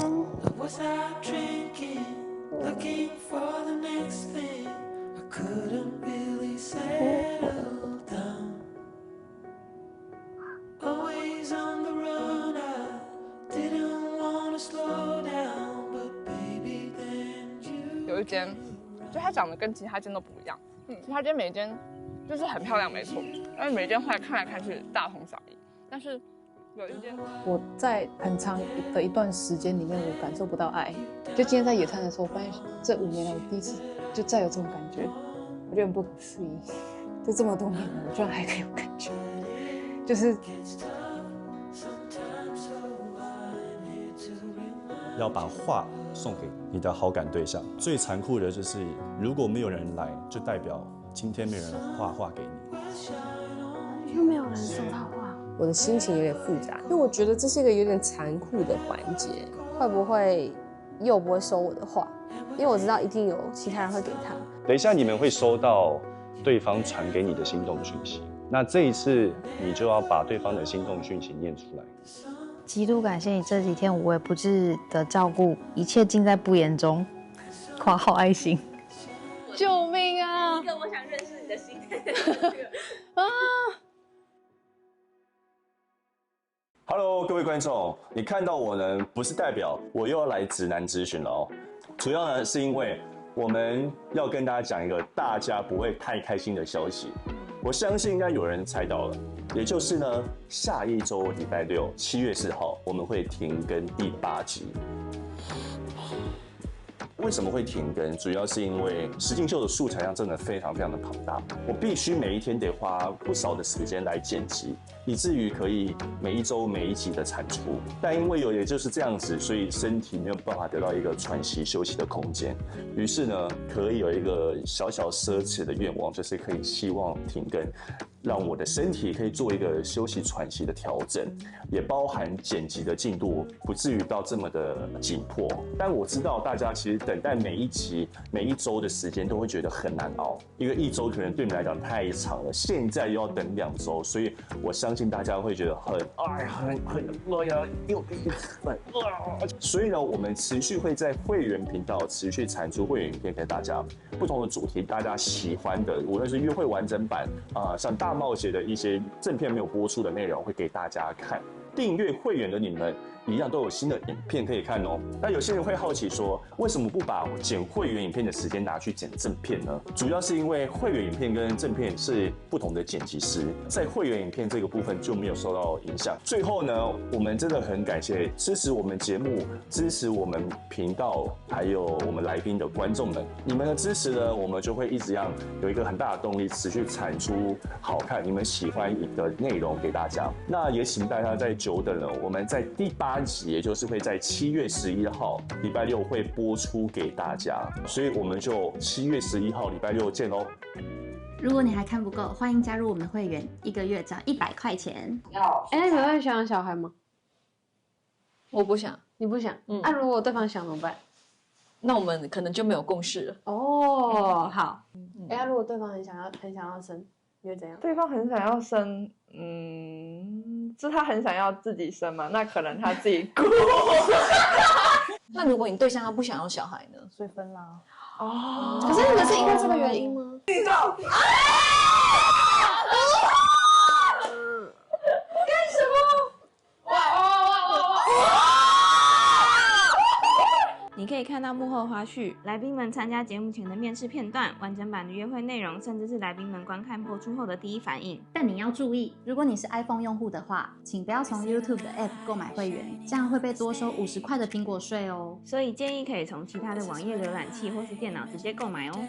有一间，就它长得跟其他间都不一樣。其他间每一间就是很漂亮，沒錯，但是每一間後來看來看去大同小異。但是有一間，我在很長的一段時間裡面，我感受不到愛。就今天在野餐的時候，我發現這5年來我第一次就再有這種感覺，我覺得很不可思議。就這麼多年了，我居然還可以有感覺，就是要把畫送給你的好感對象。最殘酷的就是，如果沒有人來，就代表今天沒有人畫畫給你，又沒有人送他畫。我的心情有點複雜，因為我覺得這是一個有點殘酷的環節。會不會又不會收我的畫？因為我知道一定有其他人會給他。等一下你們會收到對方傳給你的心動訊息，那這一次你就要把對方的心動訊息念出來。極度感謝你這幾天無微不至的照顧，一切盡在不言中。括號愛心。救命啊！一個我想認識你的心。啊！ Hello， 各位觀眾，你看到我呢，不是代表我又要來直男諮詢了哦。主要呢是因為我們要跟大家講一個大家不會太開心的消息。我相信應該有人猜到了，也就是呢，下一周禮拜六7月4號我們會停更第8集。為什麼會停更？主要是因為實境秀的素材量真的非常非常的龐大，我必須每一天得花不少的時間來剪輯，以至於可以每一周每一集的產出。但因為也就是這樣子，所以身體沒有辦法得到一個喘息休息的空間。於是呢，可以有一個小小奢侈的願望，就是可以希望停更，讓我的身體可以做一個休息喘息的調整，也包含剪輯的進度不至於到這麼的緊迫。但我知道大家其實等待每一集、每一周的時間都會覺得很難熬，因為1周可能對你們來講太長了，現在又要等2周，所以我相信大家會覺得很累呀，又所以呢，我們持續會在會員頻道持續產出會員影片給大家，不同的主題，大家喜歡的，無論是約會完整版像大冒險的一些正片沒有播出的內容，會給大家看。訂閱會員的你們一樣都有新的影片可以看哦。那有些人會好奇說，為什麼不把剪會員影片的時間拿去剪正片呢？主要是因為會員影片跟正片是不同的剪輯師，在會員影片這個部分就沒有受到影響。最後呢，我們真的很感謝支持我們節目、支持我們頻道還有我們來賓的觀眾們，你們的支持呢，我們就會一直讓有一個很大的動力，持續產出好看、你們喜歡的內容給大家。那也請大家再久等了，我們在第8集，也就是會在7月11號禮拜六會播出給大家，所以我們就7月11號禮拜六見嘍。如果你還看不夠，歡迎加入我們的會員，1個月只要100塊錢。你們會想小孩嗎？我不想。你不想？那如果對方想怎麼辦？那我們可能就沒有共識了。哦，好。如果对方很想要生，你會怎樣？對方很想要生，是他很想要自己生嘛？那可能他自己顧。那如果你对象他不想要小孩呢？所以分啦。可是你们是因為這個原因嗎？你走。干什么？哇！你可以看到幕后花絮，来宾们参加節目前的面試片段、完整版的約會內容，甚至是來賓們觀看播出後的第一反應。但你要注意，如果你是 iPhone 用戶的話，請不要從 YouTube 的 App 購買會員，這樣會被多收50塊的蘋果稅哦。所以建議可以從其他的網頁瀏覽器或是電腦直接購買哦。